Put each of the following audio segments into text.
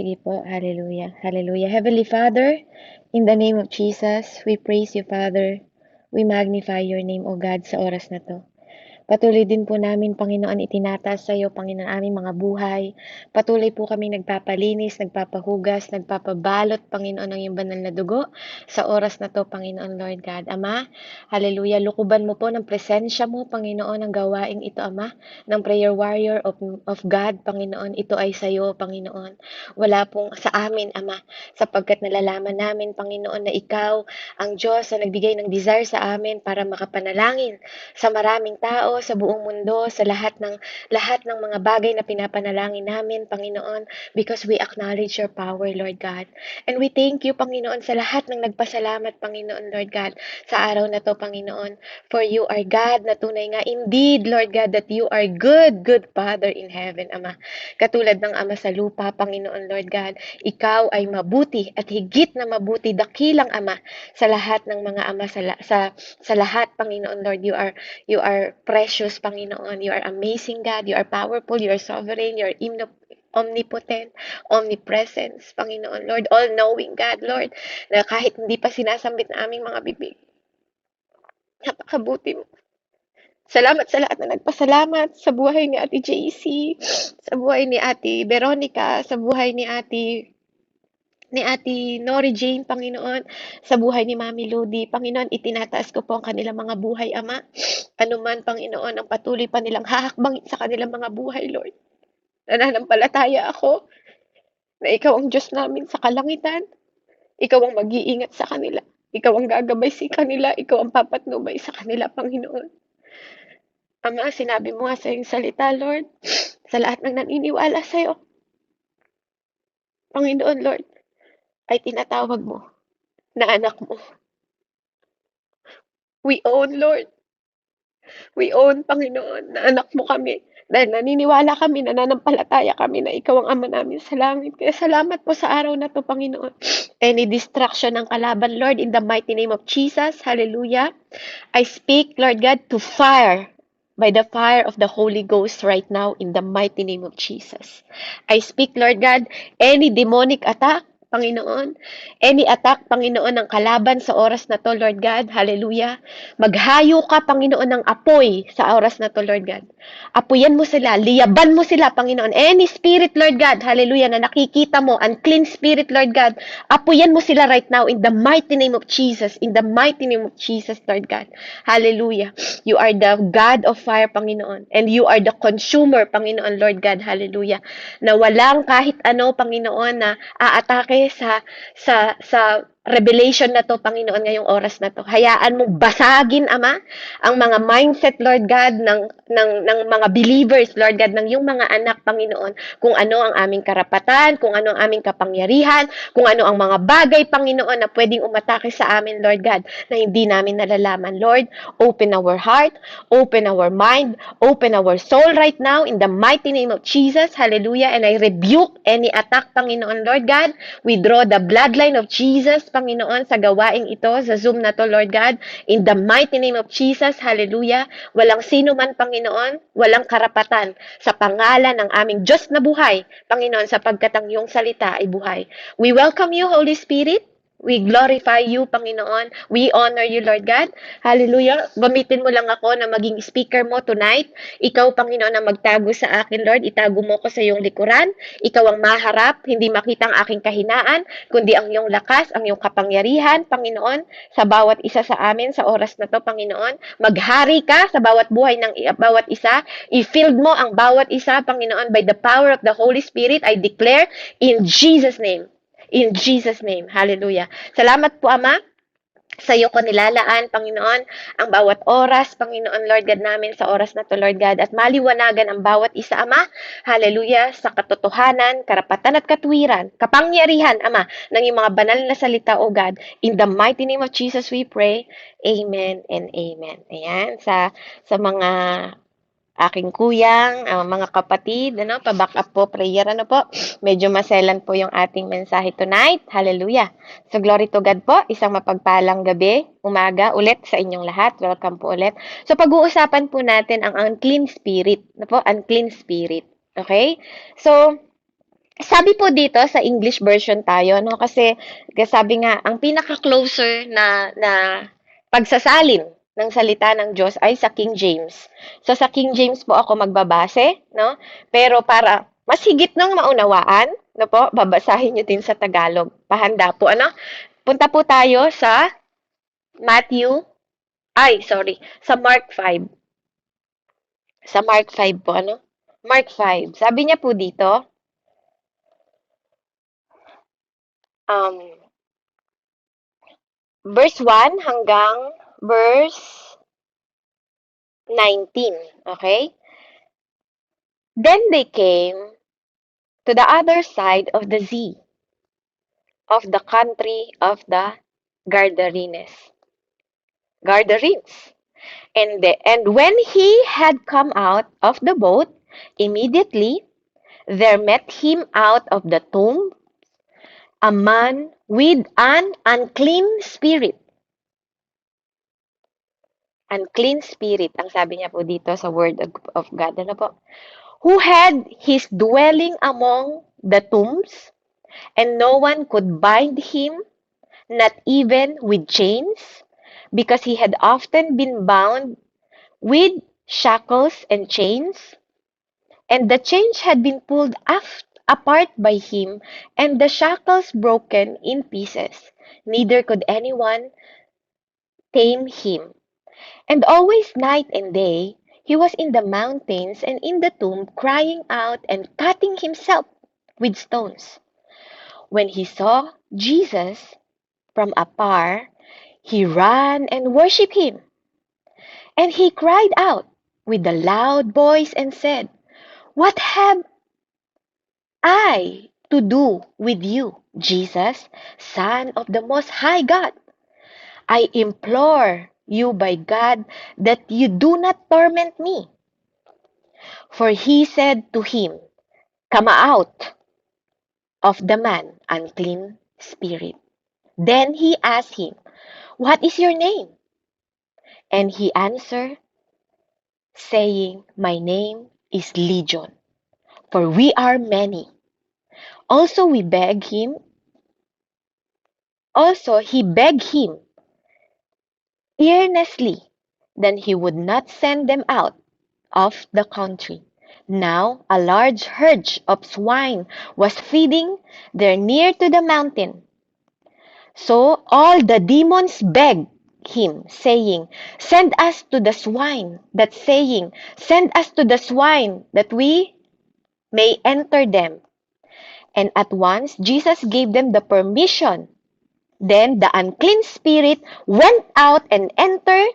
Sige po. Hallelujah. Hallelujah. Heavenly Father, in the name of Jesus, we praise you, Father. We magnify your name, O God, sa oras na to. Patuloy din po namin, Panginoon, itinataas sa iyo, Panginoon, aming mga buhay. Patuloy po kami nagpapalinis, nagpapahugas, nagpapabalot, Panginoon, ng iyong banal na dugo sa oras na to, Panginoon, Lord God. Ama, hallelujah, lukuban mo po ng presensya mo, Panginoon, ang gawaing ito, Ama, ng prayer warrior of God, Panginoon. Ito ay sa iyo, Panginoon. Wala pong sa amin, Ama, sapagkat nalalaman namin, Panginoon, na ikaw ang Diyos na nagbigay ng desire sa amin para makapanalangin sa maraming tao, sa buong mundo, sa lahat ng mga bagay na pinapanalangin namin, Panginoon, because we acknowledge your power, Lord God. And we thank you, Panginoon, sa lahat ng nagpasalamat, Panginoon, Lord God, sa araw na to, Panginoon. For you are God, na tunay nga, indeed, Lord God, that you are good, good Father in heaven, Ama. Katulad ng Ama sa lupa, Panginoon, Lord God, ikaw ay mabuti at higit na mabuti, dakilang Ama sa lahat ng mga Ama, sa lahat, Panginoon, Lord, you are precious, Panginoon. You are amazing, God. You are powerful. You are sovereign. You are omnipotent, omnipresence, Panginoon, Lord. All-knowing, God, Lord. Na kahit hindi pa sinasambit na aming mga bibig, napakabuti mo. Salamat sa lahat na nagpasalamat sa buhay ni Ate JC, sa buhay ni Ate Veronica, sa buhay ni Ate Nori Jane, Panginoon, sa buhay ni Mami Lodi. Panginoon, itinataas ko po ang kanilang mga buhay, Ama. Ano man, Panginoon, ang patuloy pa nilang hahakbangin sa kanilang mga buhay, Lord. Nananampalataya ako na ikaw ang Diyos namin sa kalangitan. Ikaw ang mag-iingat sa kanila. Ikaw ang gagabay sa kanila. Ikaw ang papatnubay sa kanila, Panginoon. Ama, sinabi mo nga sa iyong salita, Lord, sa lahat ng naniniwala sa iyo, Panginoon, Lord, ay tinatawag mo na anak mo. We own, Lord. We own, Panginoon, na anak mo kami. Dahil naniniwala kami, nananampalataya kami na ikaw ang Ama namin sa langit. Kaya salamat po sa araw na to, Panginoon. Any distraction ng kalaban, Lord, in the mighty name of Jesus. Hallelujah. I speak, Lord God, to fire by the fire of the Holy Ghost right now in the mighty name of Jesus. I speak, Lord God, any demonic attack, Panginoon, any attack, Panginoon, ng kalaban sa oras na to, Lord God, hallelujah. Maghayo ka, Panginoon, ng apoy sa oras na to, Lord God. Apuyan mo sila, liyaban mo sila, Panginoon. Any spirit, Lord God, hallelujah, na nakikita mo, unclean spirit, Lord God, apuyan mo sila right now in the mighty name of Jesus, in the mighty name of Jesus, Lord God. Hallelujah. You are the God of fire, Panginoon, and you are the consumer, Panginoon, Lord God, hallelujah. Na walang kahit ano, Panginoon, na aatake sa revelation na to, Panginoon, ngayong oras na to. Hayaan mong basagin, Ama, ang mga mindset, Lord God, ng mga believers, Lord God, ng yung mga anak, Panginoon, kung ano ang aming karapatan, kung ano ang aming kapangyarihan, kung ano ang mga bagay, Panginoon, na pwedeng umatake sa amin, Lord God, na hindi namin nalalaman. Lord, open our heart, open our mind, open our soul right now in the mighty name of Jesus. Hallelujah. And I rebuke any attack, Panginoon, Lord God. We draw the bloodline of Jesus, Panginoon, sa gawaing ito, sa Zoom na to, Lord God, in the mighty name of Jesus, hallelujah. Walang sino man, Panginoon, walang karapatan sa pangalan ng aming Diyos na buhay, Panginoon, sapagkat ang iyong salita ay buhay. We welcome you, Holy Spirit. We glorify you, Panginoon. We honor you, Lord God. Hallelujah. Gamitin mo lang ako na maging speaker mo tonight. Ikaw, Panginoon, ang magtago sa akin, Lord. Itago mo ko sa iyong likuran. Ikaw ang maharap, hindi makita ang aking kahinaan, kundi ang iyong lakas, ang iyong kapangyarihan, Panginoon, sa bawat isa sa amin sa oras na to, Panginoon. Maghari ka sa bawat buhay ng bawat isa. I-filled mo ang bawat isa, Panginoon, by the power of the Holy Spirit. I declare in Jesus' name. In Jesus' name. Hallelujah. Salamat po, Ama. Sa iyo ko nilalaan, Panginoon, ang bawat oras, Panginoon, Lord God namin, sa oras na to, Lord God, at maliwanagan ang bawat isa, Ama, hallelujah, sa katotohanan, karapatan at katwiran, kapangyarihan, Ama, ng iyong mga banal na salita, O God. In the mighty name of Jesus we pray. Amen and amen. Ayan, sa mga aking kuyang, mga kapatid, pa-back up po, prayer, po, medyo maselan po yung ating mensahe tonight. Hallelujah. So, glory to God po, isang mapagpalang gabi, umaga, ulit sa inyong lahat. Welcome po ulit. So, pag-uusapan po natin ang unclean spirit, unclean spirit. Okay? So, Sabi po dito sa English version tayo, no? Kasi sabi nga, ang pinaka-closer na pagsasalin ng salita ng Diyos ay sa King James. So sa King James po ako magbabase, no? Pero para mas higit ng maunawaan, no po, babasahin niyo din sa Tagalog. Pahanda po, ano? Punta po tayo sa Matthew, sa Mark 5. Sa Mark 5 po, ano? Mark 5. Sabi niya po dito, um, verse 1 hanggang verse 19. Okay? Then they came to the other side of the sea, of the country of the Gadarenes. Gadarenes. And when he had come out of the boat, immediately there met him out of the tomb a man with an unclean spirit. Unclean spirit, ang sabi niya po dito sa Word of God. Ano po? Who had his dwelling among the tombs, and no one could bind him, not even with chains, because he had often been bound with shackles and chains, and the chains had been pulled apart by him, and the shackles broken in pieces. Neither could anyone tame him. And always night and day he was in the mountains and in the tomb, crying out and cutting himself with stones. When he saw Jesus from afar, he ran and worshipped him. And he cried out with a loud voice and said, What have I to do with you, Jesus, Son of the Most High God? I implore you by God that you do not torment me. For he said to him, Come out of the man, unclean spirit. Then he asked him, What is your name? And he answered, saying, My name is Legion, for we are many. Also we beg him, also he begged him earnestly that he would not send them out of the country. Now a large herd of swine was feeding there near to the mountain. So all the demons begged him, saying, Send us to the swine, Send us to the swine, that we may enter them. And at once Jesus gave them the permission. Then the unclean spirit went out and entered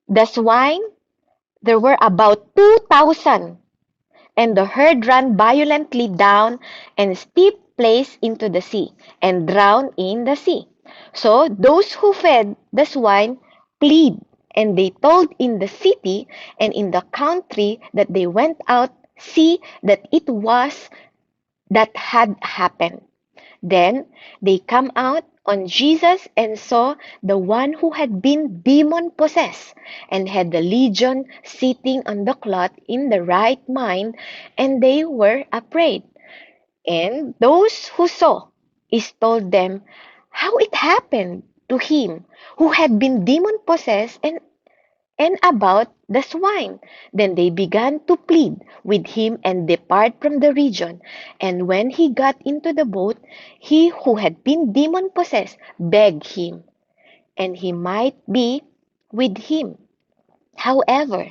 the swine. There were about 2,000, and the herd ran violently down a steep place into the sea, and drowned in the sea. So those who fed the swine fled, and they told in the city and in the country that they went out, see that it was that had happened. Then they come out on Jesus and saw the one who had been demon possessed and had the legion sitting on the cloth in the right mind, and they were afraid. And those who saw is told them how it happened to him who had been demon possessed and about the swine. Then they began to plead with him and depart from the region. And when he got into the boat, he who had been demon possessed begged him, and he might be with him. However,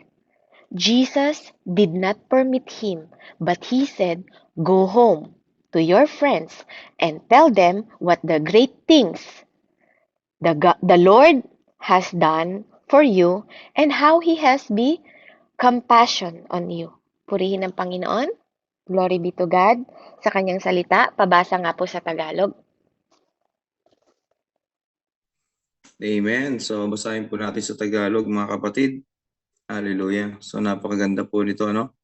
Jesus did not permit him, but he said, Go home to your friends and tell them what the great things the Lord has done for you and how He has be compassion on you. Purihin ang Panginoon. Glory be to God. Sa kanyang salita, pabasa nga po sa Tagalog. Amen. So, basahin po natin sa Tagalog, mga kapatid. Hallelujah. So, napakaganda po nito, no?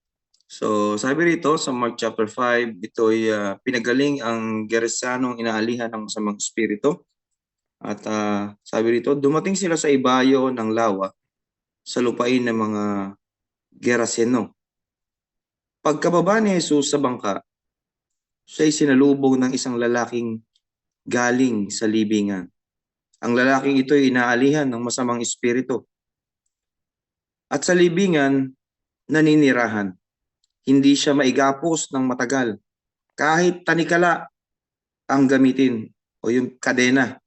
So, sabi rito sa Mark chapter 5, ito ay pinagaling ang Gerasanong inaalihan ng masamang espiritu. At sabi rito, dumating sila sa ibayo ng lawa sa lupain ng mga Geraseno. Pagkababa ni Jesus sa bangka, Siya'y sinalubong ng isang lalaking galing sa libingan. Ang lalaking ito ay inaalihan ng masamang espiritu. At sa libingan, naninirahan. Hindi siya maigapos ng matagal. Kahit tanikala ang gamitin o yung kadena.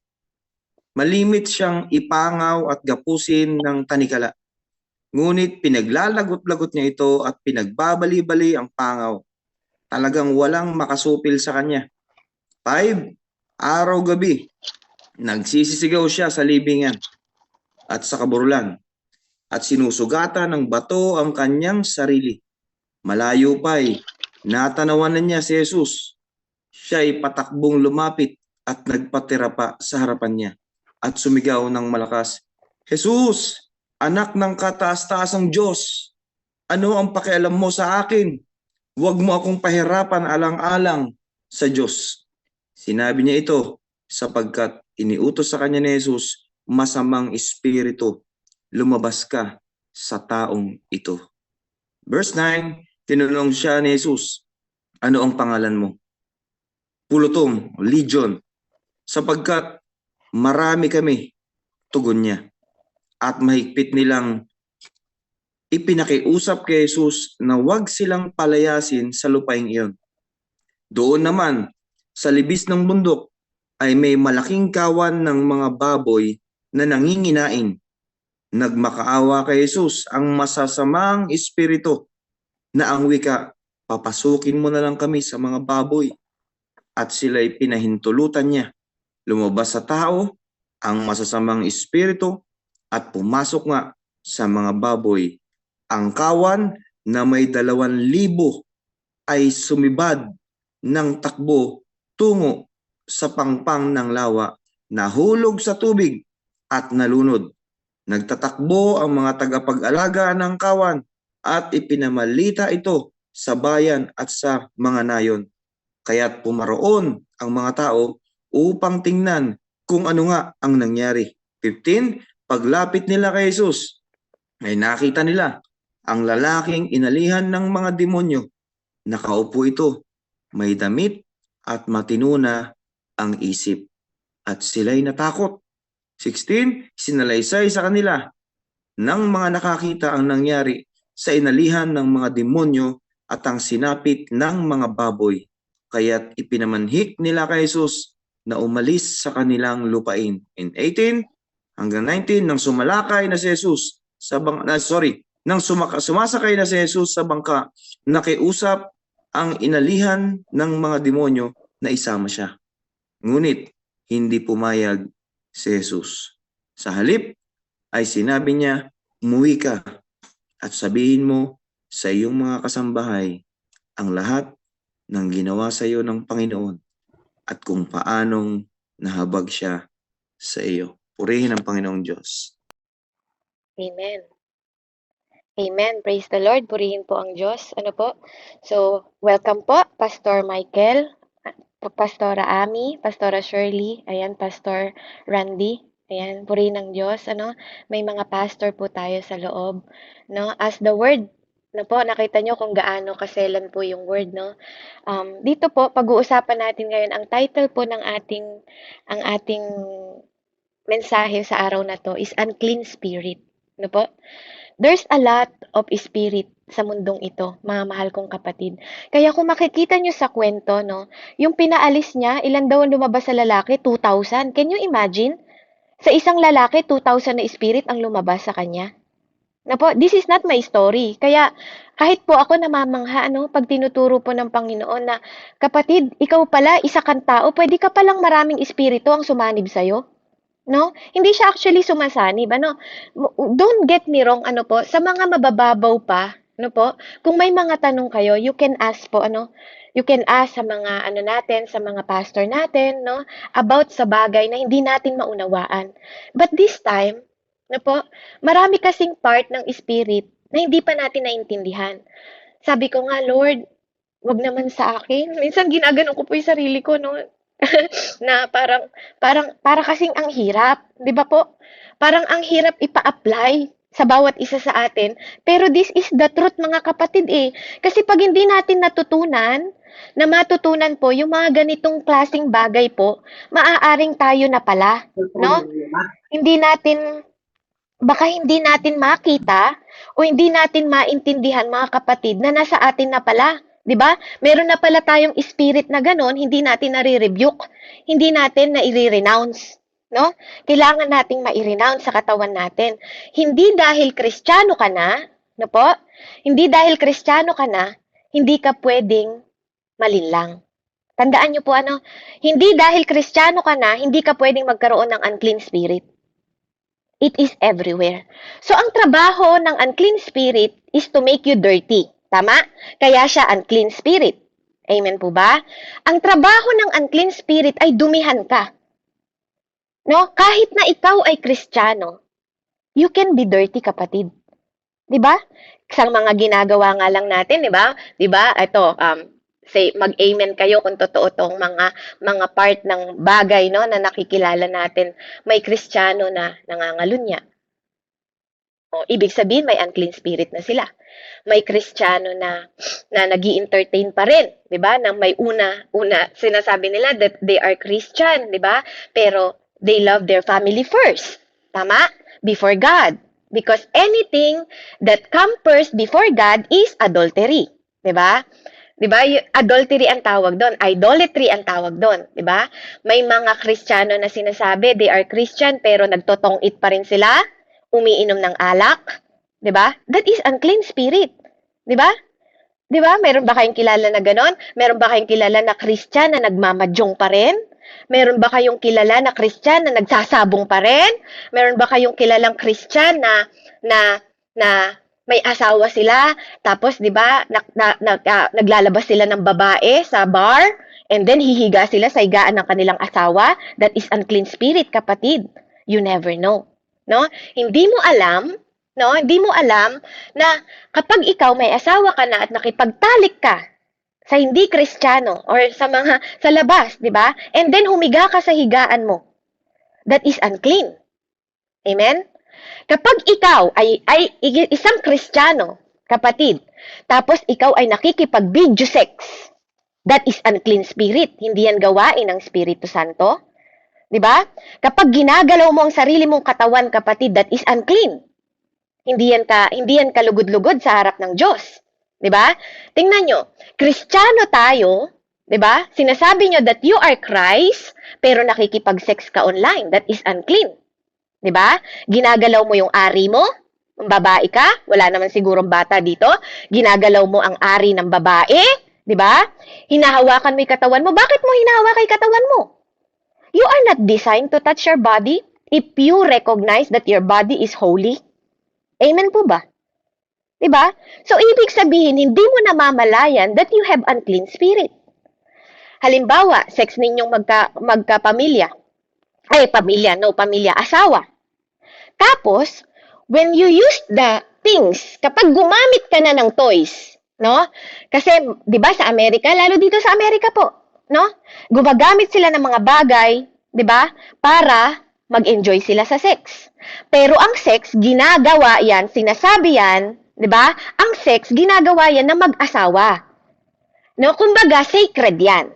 Malimit siyang ipangaw at gapusin ng tanikala. Ngunit pinaglalagot-lagot niya ito at pinagbabali-bali ang pangaw. Talagang walang makasupil sa kanya. 5, araw-gabi, nagsisisigaw siya sa libingan at sa kaburulan at sinusugatan ng bato ang kanyang sarili. Malayo pa'y natanawan na niya si Jesus. Siya'y patakbong lumapit at nagpatira pa sa harapan niya at sumigaw ng malakas, Jesus, anak ng kataas-taasang Diyos, ano ang pakialam mo sa akin? Huwag mo akong pahirapan alang-alang sa Diyos. Sinabi niya ito sapagkat iniutos sa kanya ni Jesus, masamang espiritu, lumabas ka sa taong ito. Verse 9, tinanong siya ni Jesus, ano ang pangalan mo? Pulutong, Legion, sapagkat marami kami, tugon niya. At mahigpit nilang ipinakiusap kay Jesus na huwag silang palayasin sa lupaing iyon. Doon naman, sa libis ng bundok, ay may malaking kawan ng mga baboy na nanginginain. Nagmakaawa kay Jesus ang masasamang espiritu na ang wika, papasukin mo na lang kami sa mga baboy. At sila'y pinahintulutan niya. Lumabas sa tao ang masasamang espiritu at pumasok nga sa mga baboy. Ang kawan na may 2,000 ay sumibad ng takbo tungo sa pangpang ng lawa, nahulog sa tubig at nalunod. Nagtatakbo ang mga tagapag-alaga ng kawan at ipinamalita ito sa bayan at sa mga nayon. Kaya't pumaroon ang mga tao upang tingnan kung ano nga ang nangyari. 15, paglapit nila kay Jesus, ay nakita nila ang lalaking inalihan ng mga demonyo. Nakaupo ito, may damit at matinuna ang isip. At sila'y natakot. 16, sinalaysay sa kanila ng mga nakakita ang nangyari sa inalihan ng mga demonyo at ang sinapit ng mga baboy. Kaya't ipinamanhik nila kay Jesus na umalis sa kanilang lupain. In 18 hanggang 19, nang sumalakay na si Jesus sa sumasakay na si Jesus sa bangka, nakiusap ang inalihan ng mga demonyo na isama siya. Ngunit hindi pumayag si Jesus. Sa halip ay sinabi niya, umuwi ka at sabihin mo sa iyong mga kasambahay ang lahat ng ginawa sa iyo ng Panginoon at kung paanong nahabag siya sa iyo. Purihin ang Panginoong Diyos. Amen. Amen. Praise the Lord. Purihin po ang Diyos. Ano po? So, welcome po, Pastor Michael, Pastora Ami, Pastora Shirley, ayan, Pastor Randy. Ayan, purihin ng Diyos. Ano? May mga pastor po tayo sa loob. No? As the word, na po, nakita nyo kung gaano kaselan po yung word, no? Dito po, pag-uusapan natin ngayon, ang title po ng ang ating mensahe sa araw na to is Unclean Spirit. No po? There's a lot of spirit sa mundong ito, mga mahal kong kapatid. Kaya kung makikita nyo sa kwento, no, yung pinaalis niya, ilan daw ang lumabas sa lalaki? 2,000. Can you imagine? Sa isang lalaki, 2,000 na spirit ang lumabas sa kanya. Na po, this is not my story. Kaya kahit po ako namamangha, ano, pag tinuturo po ng Panginoon na, kapatid, ikaw pala, isa kang tao, pwede ka palang maraming espiritu ang sumanib sa'yo. No? Hindi siya actually sumasanib, ano? Don't get me wrong, ano po, sa mga mabababaw pa, ano po, kung may mga tanong kayo, you can ask po, ano, you can ask sa mga, ano natin, sa mga pastor natin, no, about sa bagay na hindi natin maunawaan. But this time, ano po, marami kasing part ng spirit na hindi pa natin naintindihan. Sabi ko nga, Lord, wag naman sa akin. Minsan ginaganon ko po yung sarili ko, no? Na para kasing ang hirap, 'di ba po? Parang ang hirap ipa-apply. sa bawat isa sa atin. Pero this is the truth, mga kapatid eh. Kasi pag hindi natin natutunan, na matutunan po yung mga ganitong klasing bagay po, maaaring tayo na pala, no? Hindi natin, baka hindi natin makita o hindi natin maintindihan, mga kapatid, na nasa atin na pala. 'Di ba? Meron na pala tayong spirit na ganon, hindi natin nare-rebuke, hindi natin na i-renounce, no? Kailangan nating mai-renounce sa katawan natin. Hindi dahil Kristiyano ka na, no po? Hindi dahil Kristiyano ka na, hindi ka pwedeng malinlang. Tandaan niyo po ano, hindi dahil Kristiyano ka na, hindi ka pwedeng magkaroon ng unclean spirit. It is everywhere. So, ang trabaho ng unclean spirit is to make you dirty. Tama? Kaya siya unclean spirit. Amen po ba? Ang trabaho ng unclean spirit ay dumihan ka. No? Kahit na ikaw ay Kristiyano, you can be dirty, kapatid. 'Di ba? Sa mga ginagawa nga lang natin, 'di ba? 'Di ba? Ito, say mag-amen kayo kung totoo tong mga part ng bagay, no, na nakikilala natin. May Kristiyano na nangangalunya. O, ibig sabihin may unclean spirit na sila. May Kristiyano na nag-i-entertain pa rin, 'di ba? Na may una sinasabi nila that they are Christian, 'di ba? Pero they love their family first. Tama? Before God. Because anything that comes first before God is adultery, 'di ba? 'Di ba? Adultery ang tawag doon, idolatry ang tawag doon, 'di ba? May mga Kristiyano na sinasabi they are Christian pero nagtotong-it pa rin sila, umiinom ng alak, 'di ba? That is unclean spirit, 'di ba? 'Di ba? Meron ba kayong kilala na ganon? Meron ba kayong kilala na Christian na nagmamadyong pa rin? Meron ba kayong kilala na Christian na nagsasabong pa rin? Meron ba kayong kilalang Christian na may asawa sila, tapos 'di ba, naglalabas sila ng babae sa bar and then hihiga sila sa higaan ng kanilang asawa? That is unclean spirit, kapatid. You never know, no? Hindi mo alam, no? Hindi mo alam na kapag ikaw may asawa ka na at nakipagtalik ka sa hindi Kristiyano or sa labas, 'di ba? And then humiga ka sa higaan mo. That is unclean. Amen? Kapag ikaw ay isang Kristiyano, kapatid, tapos ikaw ay nakikipag-video sex, that is unclean spirit. Hindi yan gawain ng Espiritu Santo. 'Di ba? Kapag ginagalaw mo ang sarili mong katawan, kapatid, that is unclean. Hindi yan kalugod-lugod sa harap ng Diyos. 'Di ba? Tingnan nyo, Kristiyano tayo, 'di ba? Sinasabi nyo that you are Christ, pero nakikipag-sex ka online. That is unclean. 'Di ba? Ginagalaw mo yung ari mo, babae ka, wala naman sigurong bata dito. Ginagalaw mo ang ari ng babae, 'di ba? Hinahawakan mo 'yung katawan mo. Bakit mo hinahawakan 'yung katawan mo? You are not designed to touch your body if you recognize that your body is holy. Amen po ba? 'Di ba? So, ibig sabihin, hindi mo namamalayan that you have unclean spirit. Halimbawa, sex ninyong magkapamilya. Asawa. Tapos, when you use the things, kapag gumamit ka na ng toys, no? Kasi, 'di ba sa Amerika, lalo dito sa Amerika po, no? Gumagamit sila ng mga bagay, 'di ba? Para mag-enjoy sila sa sex. Pero ang sex, ginagawa yan, sinasabi yan, 'di ba? Ang sex, ginagawa yan ng mag-asawa. No, kumbaga, sacred yan.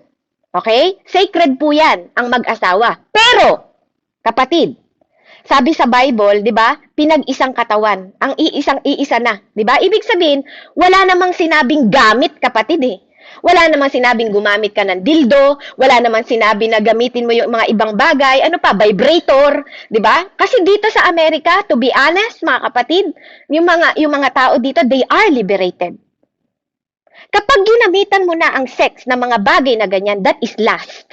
Okay? Sacred po yan, ang mag-asawa. Pero, kapatid, sabi sa Bible, 'di ba? Pinag-isang katawan, ang iisa na, 'di ba? Ibig sabihin, wala namang sinabing gamit, kapatid eh. Wala namang sinabing gumamit ka ng dildo, wala namang sinabi na gamitin mo yung mga ibang bagay, ano pa, vibrator, 'di ba? Kasi dito sa Amerika, to be honest, mga kapatid, yung mga tao dito, they are liberated. Kapag ginamitan mo na ang sex ng mga bagay na ganyan, that is lust.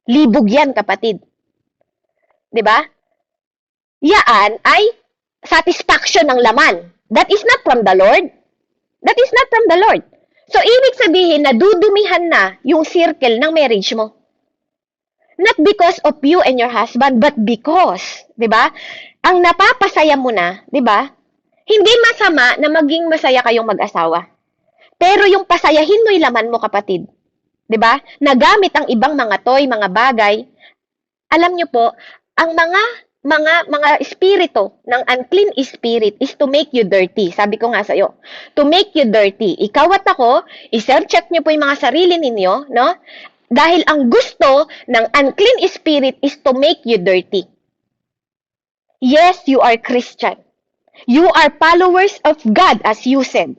Libog yan, kapatid. 'Di ba? Yaan ay satisfaction ng laman. That is not from the Lord. That is not from the Lord. So, ibig sabihin na dudumihan na yung circle ng marriage mo. Not because of you and your husband, but because, 'di ba? Ang napapasaya mo na, 'di ba? Hindi masama na maging masaya kayong mag-asawa. Pero yung pasayahin mo yung laman mo, kapatid. 'Di ba? Nagamit ang ibang mga toy, mga bagay. Alam niyo po, ang mga mga espiritu ng unclean spirit is to make you dirty. Sabi ko nga sa'yo, to make you dirty. Ikaw at ako, i-self-check nyo po yung mga sarili ninyo, no? Dahil ang gusto ng unclean spirit is to make you dirty. Yes, you are Christian. You are followers of God, as you said.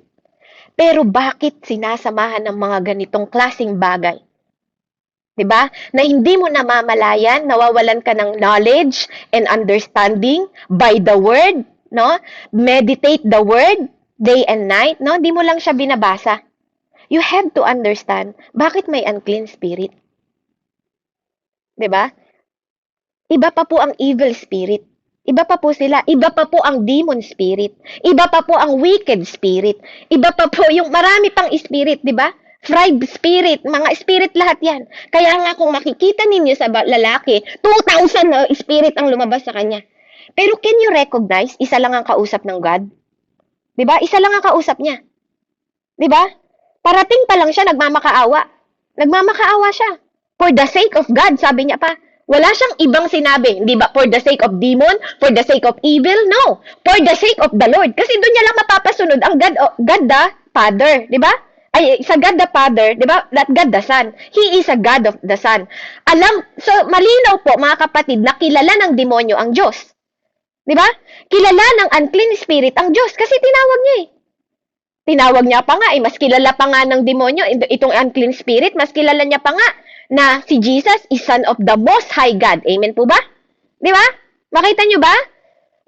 Pero bakit sinasamahan ng mga ganitong klasing bagay? 'Di ba? Na hindi mo namamalayan, nawawalan ka ng knowledge and understanding by the word, no? Meditate the word day and night, no? Hindi mo lang siya binabasa. You have to understand bakit may unclean spirit. 'Di ba? Iba pa po ang evil spirit. Iba pa po sila. Iba pa po ang demon spirit. Iba pa po ang wicked spirit. Iba pa po yung marami pang spirit, di ba? Fried spirit, mga spirit lahat yan. Kaya nga kung makikita ninyo sa lalaki, 2,000 na spirit ang lumabas sa kanya. Pero can you recognize, isa lang ang kausap ng God? Di ba? Isa lang ang kausap niya. Di ba? Parating pa lang siya, nagmamakaawa. Nagmamakaawa siya. For the sake of God, sabi niya pa. Wala siyang ibang sinabi, di ba? For the sake of demon, for the sake of evil, no. For the sake of the Lord. Kasi doon niya lang mapapasunod ang God the Father, di ba? Ay, sa God the Father, di ba? Not God the Son. He is a God of the Son. So malinaw po mga kapatid na kilala ng demonyo ang Diyos. Di ba? Kilala ng unclean spirit ang Diyos kasi tinawag niya eh. Tinawag niya pa nga eh, mas kilala pa nga ng demonyo, itong unclean spirit, mas kilala niya pa nga na si Jesus is Son of the Most High God. Amen po ba? Di ba? Makita nyo ba?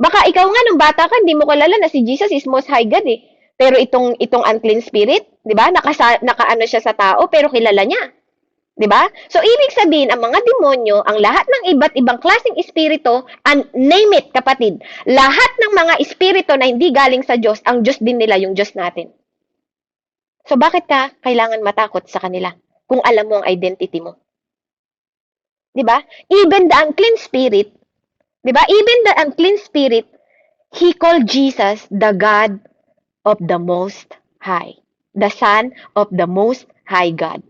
Baka ikaw nga nung bata ka, hindi mo kilala na si Jesus is Most High God eh. Pero itong unclean spirit, di ba? Nakaano siya sa tao, pero kilala niya. Di ba? So, ibig sabihin, ang mga demonyo, ang lahat ng iba't ibang klaseng espiritu, and name it, kapatid, lahat ng mga espiritu na hindi galing sa Diyos, ang Diyos din nila yung Diyos natin. So, bakit ka kailangan matakot sa kanila? Kung alam mo ang identity mo. 'Di ba? Even the unclean spirit, 'di ba? Even the unclean spirit, he called Jesus the God of the Most High, the Son of the Most High God.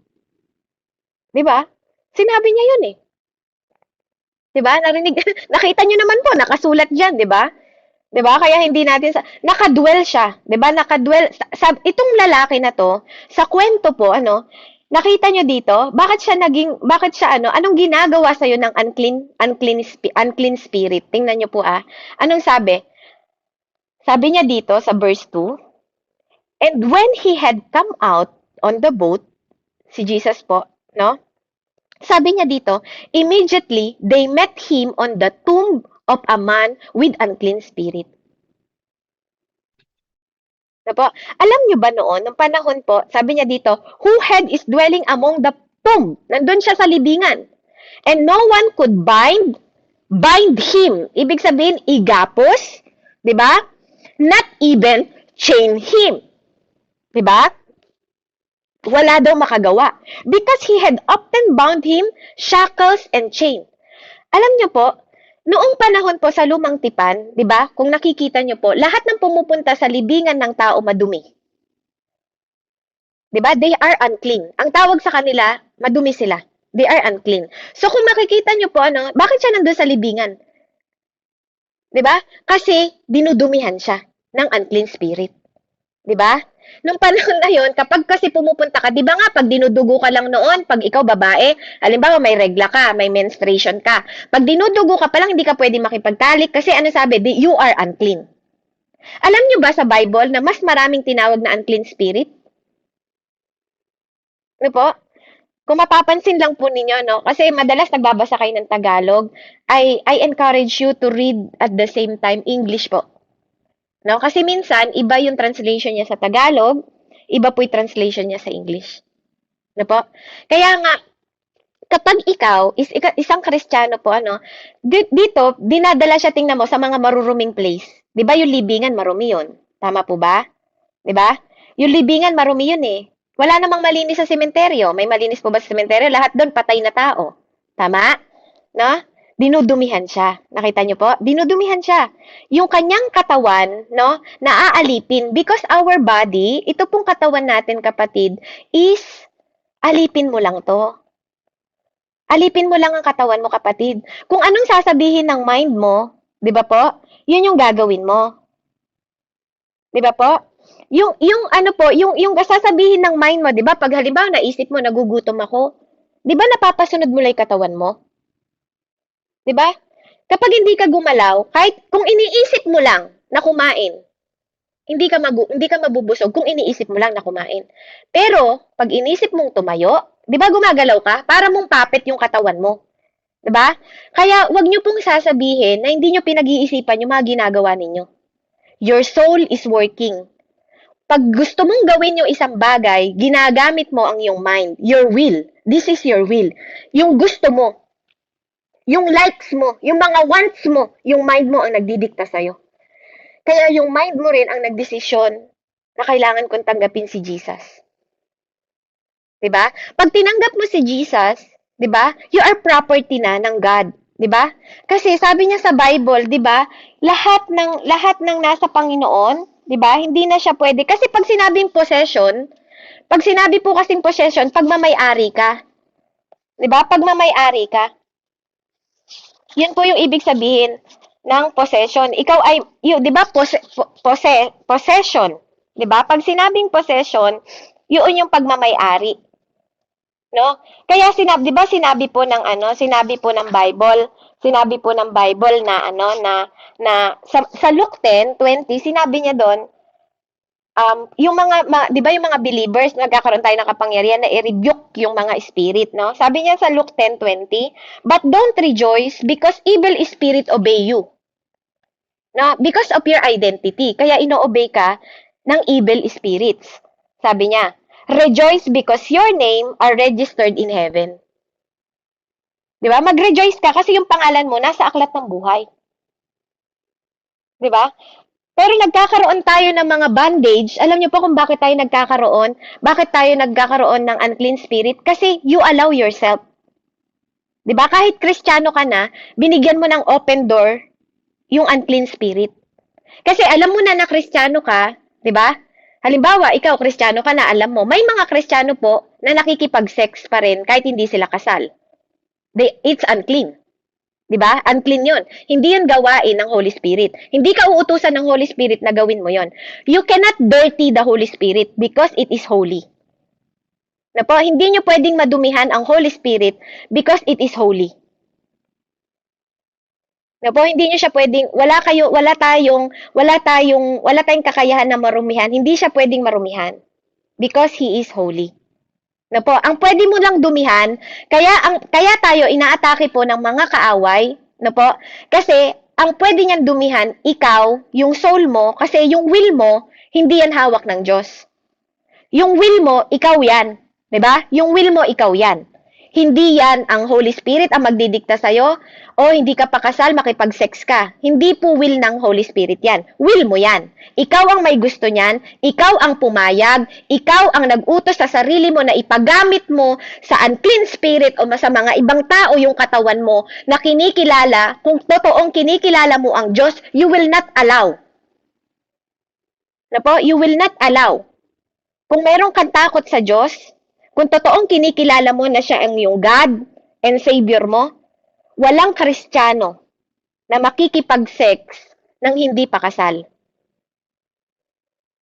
'Di ba? Sinabi niya 'yun eh. 'Di ba? Narinig nakita niyo naman po, nakasulat diyan, 'di ba? 'Di ba? Kaya hindi natin nakadwell siya, 'di ba? Nakadwell sa itong lalaki na 'to, sa kwento po nakita nyo dito, bakit siya anong ginagawa sa'yo ng unclean spirit? Tingnan nyo po Anong sabi? Sabi niya dito sa verse 2, and when he had come out on the boat, si Jesus po, no? Sabi niya dito, immediately they met him on the tomb of a man with unclean spirit. Po. Alam nyo ba noon, nung panahon po, sabi niya dito, who had is dwelling among the tomb. Nandun siya sa libingan. And no one could bind him. Ibig sabihin, igapos, di ba? Not even chain him. Di ba? Wala daw makagawa. Because he had often bound him, shackles, and chain. Alam nyo po, noong panahon po sa Lumang Tipan, 'di ba? Kung nakikita niyo po, lahat ng pumupunta sa libingan ng tao madumi. 'Di ba? They are unclean. Ang tawag sa kanila, madumi sila. They are unclean. So kung makikita niyo po bakit siya nandoon sa libingan? 'Di ba? Kasi dinudumihan siya ng unclean spirit. 'Di ba? Nung panahon na yon, kapag kasi pumupunta ka, di ba nga, pag dinudugo ka lang noon, pag ikaw babae, halimbawa may regla ka, may menstruation ka, pag dinudugo ka pa lang, hindi ka pwede makipagtalik kasi sabi, you are unclean. Alam nyo ba sa Bible na mas maraming tinawag na unclean spirit? Ano po? Kung mapapansin lang po ninyo, kasi madalas nagbabasa kayo ng Tagalog, I encourage you to read at the same time English po. No? Kasi minsan, iba yung translation niya sa Tagalog, iba po yung translation niya sa English. No po? Kaya nga, kapag ikaw is isang Kristiyano po, dito, dinadala siya, tingnan mo, sa mga maruruming place. Di ba yung libingan, marumi yun? Tama po ba? Di ba? Yung libingan, marumi yun eh. Wala namang malinis sa sementeryo. May malinis po ba sa sementeryo? Lahat doon, patay na tao. Tama? No? Dinudumihan siya. Nakita niyo po? Dinudumihan siya. Yung kanyang katawan, naaalipin. Because our body, ito pong katawan natin, kapatid, is alipin mo lang to. Alipin mo lang ang katawan mo, kapatid. Kung anong sasabihin ng mind mo, 'Di ba po? Yun yung gagawin mo. 'Di ba po? Yung ano po, yung sasabihin ng mind mo, 'di ba? Pag halimbawa naisip mo nagugutom ako, 'di ba napapasunod mo lang yung katawan mo? 'Di ba? Kapag hindi ka gumalaw, kahit kung iniisip mo lang na kumain, hindi ka mabubusog kung iniisip mo lang na kumain. Pero pag inisip mong tumayo, 'di ba gumagalaw ka? Para mong puppet yung katawan mo. 'Di ba? Kaya 'wag niyo pong sasabihin na hindi niyo pinag-iisipan yung mga ginagawa ninyo. Your soul is working. Pag gusto mong gawin yung isang bagay, ginagamit mo ang iyong mind, your will. This is your will. Yung gusto mo, yung likes mo, yung mga wants mo, yung mind mo ang nagdidikta sa'yo. Kaya yung mind mo rin ang nagdesisyon na kailangan kong tanggapin si Jesus. 'Di ba? Pag tinanggap mo si Jesus, 'di ba? You are property na ng God, 'di ba? Kasi sabi niya sa Bible, 'di ba? Lahat ng nasa Panginoon, 'di ba? Hindi na siya pwede kasi pag sinabing possession, pag sinabi po kasing possession, pagmamay-ari ka. 'Di ba? Pagmamay-ari ka. Yun po yung ibig sabihin ng possession. Ikaw ay, yun, 'di ba? Possession. 'Di ba? Pag sinabing possession, yun yung pagmamay-ari. No? Kaya 'di ba sinabi po ng Bible, na na sa Luke 10:20, sinabi niya doon, yung 'di ba yung mga believers nagkakaroon tayo ng kapangyarihan na i-rebuke yung mga spirit, no? Sabi niya sa Luke 10:20, "But don't rejoice because evil spirit obey you." No, because of your identity. Kaya ino-obey ka ng evil spirits. Sabi niya, rejoice because your name are registered in heaven. Di ba? Mag-rejoice ka kasi yung pangalan mo nasa aklat ng buhay. Di ba? Pero nagkakaroon tayo ng mga bondage. Alam niyo po kung bakit tayo nagkakaroon? Bakit tayo nagkakaroon ng unclean spirit? Kasi you allow yourself. Di ba? Kahit Kristiyano ka na, binigyan mo ng open door yung unclean spirit. Kasi alam mo na Kristiyano ka, 'di ba? Halimbawa, ikaw Kristiyano ka na, alam mo, may mga Kristiyano po na nakikipag-sex pa rin kahit hindi sila kasal. It's unclean. 'Di ba? Unclean 'yon. Hindi 'yon gawain ng Holy Spirit. Hindi ka uutusan ng Holy Spirit na gawin mo 'yon. You cannot dirty the Holy Spirit because it is holy. Na po, hindi niyo pwedeng madumihan ang Holy Spirit because it is holy. Na po, hindi niyo siya pwedeng, wala tayong kakayahan na marumihan. Hindi siya pwedeng marumihan because He is holy. Na po, ang pwede mo lang dumihan, kaya tayo inaatake po ng mga kaaway, na po, kasi ang pwede niyan dumihan, ikaw, yung soul mo, kasi yung will mo, hindi yan hawak ng Diyos. Yung will mo, ikaw yan. 'Di ba? Yung will mo, ikaw yan. Hindi yan ang Holy Spirit ang magdidikta sa'yo, o hindi ka pa kasal, makipag-sex ka. Hindi po will ng Holy Spirit yan. Will mo yan. Ikaw ang may gusto niyan, ikaw ang pumayag, ikaw ang nag-utos sa sarili mo na ipagamit mo sa unclean spirit o sa mga ibang tao yung katawan mo na kinikilala, kung totoong kinikilala mo ang Diyos, you will not allow. Na po? You will not allow. Kung meron kang takot sa Diyos, kung totoong kinikilala mo na siya ang iyong God and Savior mo, walang Kristiyano na makikipag-sex nang hindi pa kasal.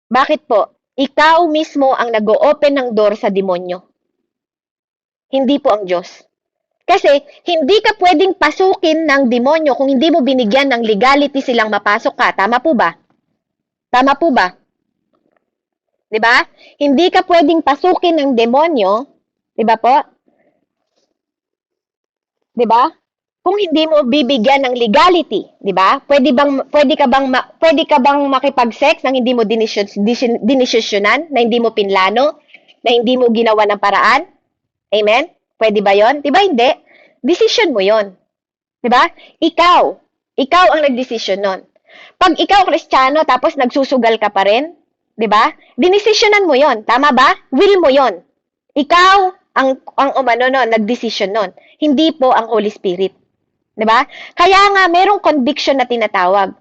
Bakit po? Ikaw mismo ang nag-o-open ng door sa demonyo. Hindi po ang Diyos. Kasi hindi ka pwedeng pasukin ng demonyo kung hindi mo binigyan ng legality silang mapasok ka. Tama po ba? Tama po ba? 'Di ba? Hindi ka pwedeng pasukin ng demonyo, 'di ba po? 'Di ba? Kung hindi mo bibigyan ng legality, 'di ba? Pwede ka bang makipag-sex nang hindi mo dinisyonan, na hindi mo pinlano, na hindi mo ginawa ng paraan? Amen? Pwede ba 'yon? 'Di ba hindi? Decision mo 'yon. 'Di ba? Ikaw ang nagdesisyon nun. Pag ikaw Kristiyano tapos nagsusugal ka pa rin, 'di ba? Dinesisyonan mo 'yon, tama ba? Will mo 'yon. Ikaw ang nagdesisyon nun. Hindi po ang Holy Spirit. 'Di ba? Kaya nga merong conviction na tinatawag.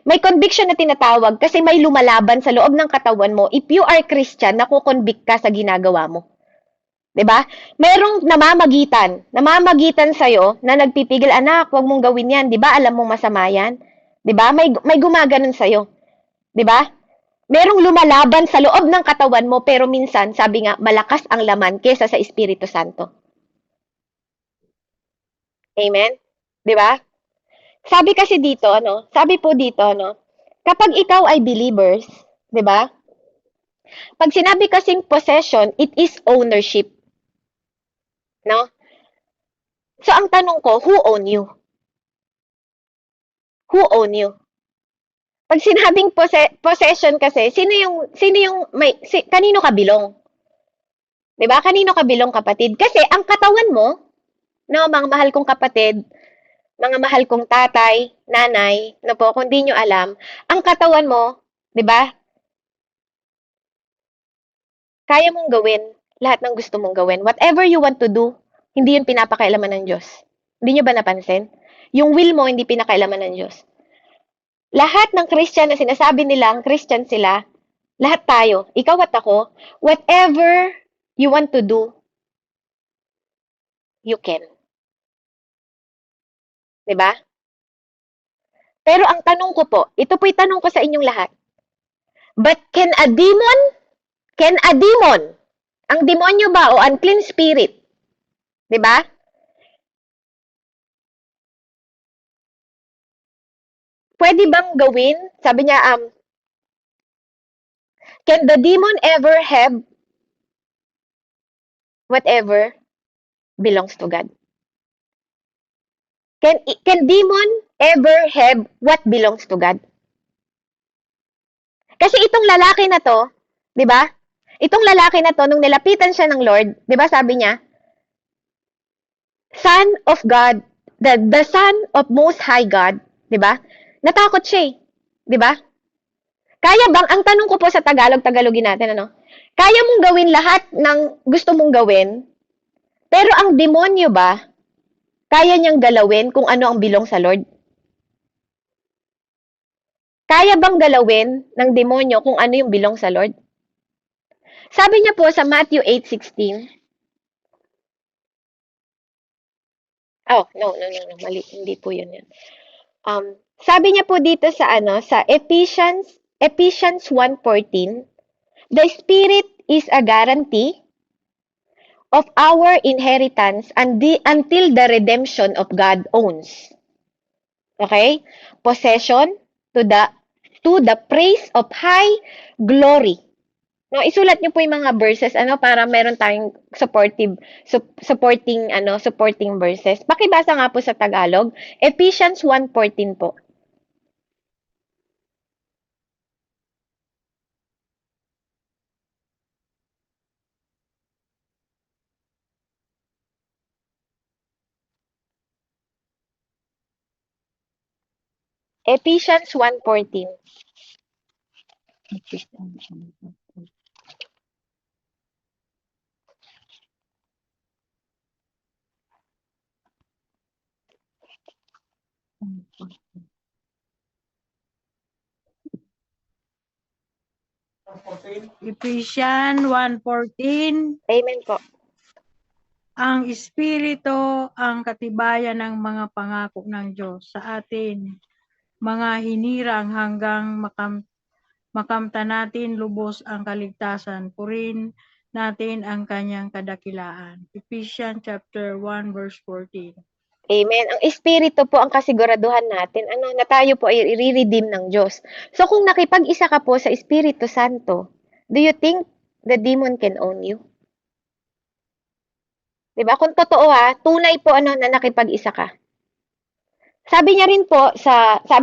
May conviction na tinatawag kasi may lumalaban sa loob ng katawan mo. If you are Christian, nakukonvict ka sa ginagawa mo. 'Di ba? Merong namamagitan sa iyo na nagpipigil, anak, 'wag mong gawin 'yan, 'di ba? Alam mo masama 'yan. 'Di ba? May gumaganon sa'yo. 'Di ba? Merong lumalaban sa loob ng katawan mo pero minsan, sabi nga, malakas ang laman kesa sa Espiritu Santo. Amen? 'Di ba? Sabi kasi dito, ano, sabi po dito, ano, kapag ikaw ay believers, 'di ba? Pag sinabi kasing possession, it is ownership, no? So ang tanong ko, who own you? Who own you? Pag sinabing possession kasi, sino yung kanino ka bilong? 'Di ba? Kanino ka bilong, kapatid? Kasi ang katawan mo, no, mga mahal kong kapatid, mga mahal kong tatay, nanay, no po, kung di nyo alam, ang katawan mo, 'di ba? Kaya mong gawin lahat ng gusto mong gawin. Whatever you want to do, hindi yun pinapakailaman ng Diyos. Hindi nyo ba napansin? Yung will mo, hindi pinakailaman ng Diyos. Lahat ng Christian na sinasabi nilang Christian sila, lahat tayo, ikaw at ako, whatever you want to do, you can. 'Di ba? Pero ang tanong ko po, ito po'y tanong ko sa inyong lahat. But can a demon, ang demonyo ba o unclean spirit, 'di ba? Pwede bang gawin? Sabi niya, can the demon ever have whatever belongs to God? Can demon ever have what belongs to God? Kasi itong lalaki na to, 'di ba? Itong lalaki na to nung nilapitan siya ng Lord, 'di ba sabi niya, Son of God, the Son of Most High God, 'di ba? Natakot siya, 'di ba? Kaya bang ang tanong ko po sa Tagalogin natin, ano? Kaya mong gawin lahat ng gusto mong gawin, pero ang demonyo ba, kaya niyang galawin kung ano ang bilong sa Lord? Kaya bang galawin ng demonyo kung ano yung bilong sa Lord? Sabi niya po sa Matthew 8:16. Oh, no, mali, hindi po 'yun. Sabi niya po dito sa sa Ephesians 1:14, the Spirit is a guarantee of our inheritance until the redemption of God owns. Okay? Possession to the praise of high glory. No, isulat niyo po yung mga verses para meron tayong supporting verses. Pakibasa nga po sa Tagalog, Ephesians 1:14 po. Ephesians 1:14. Ephesians 1:14. Amen po. Ang Espiritu ang katibayan ng mga pangako ng Diyos sa atin, mga hinirang hanggang makamta natin lubos ang kaligtasan, purin natin ang kanyang kadakilaan. Ephesians chapter 1 verse 14. Amen. Ang Espiritu po ang kasiguraduhan natin na tayo po ay i-redeem ng Diyos. So kung nakipag-isa ka po sa Espiritu Santo, do you think the demon can own you? 'Di ba? Kung totoo tunay po na nakipag-isa ka. Sabi niya rin po sa 1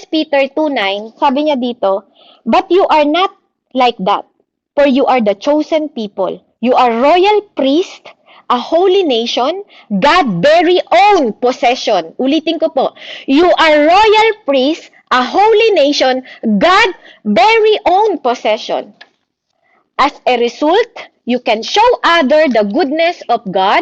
Peter 2:9, sabi niya dito, "But you are not like that, for you are the chosen people. You are royal priest, a holy nation, God very own possession." Ulitin ko po. You are royal priest, a holy nation, God very own possession. As a result, you can show other the goodness of God,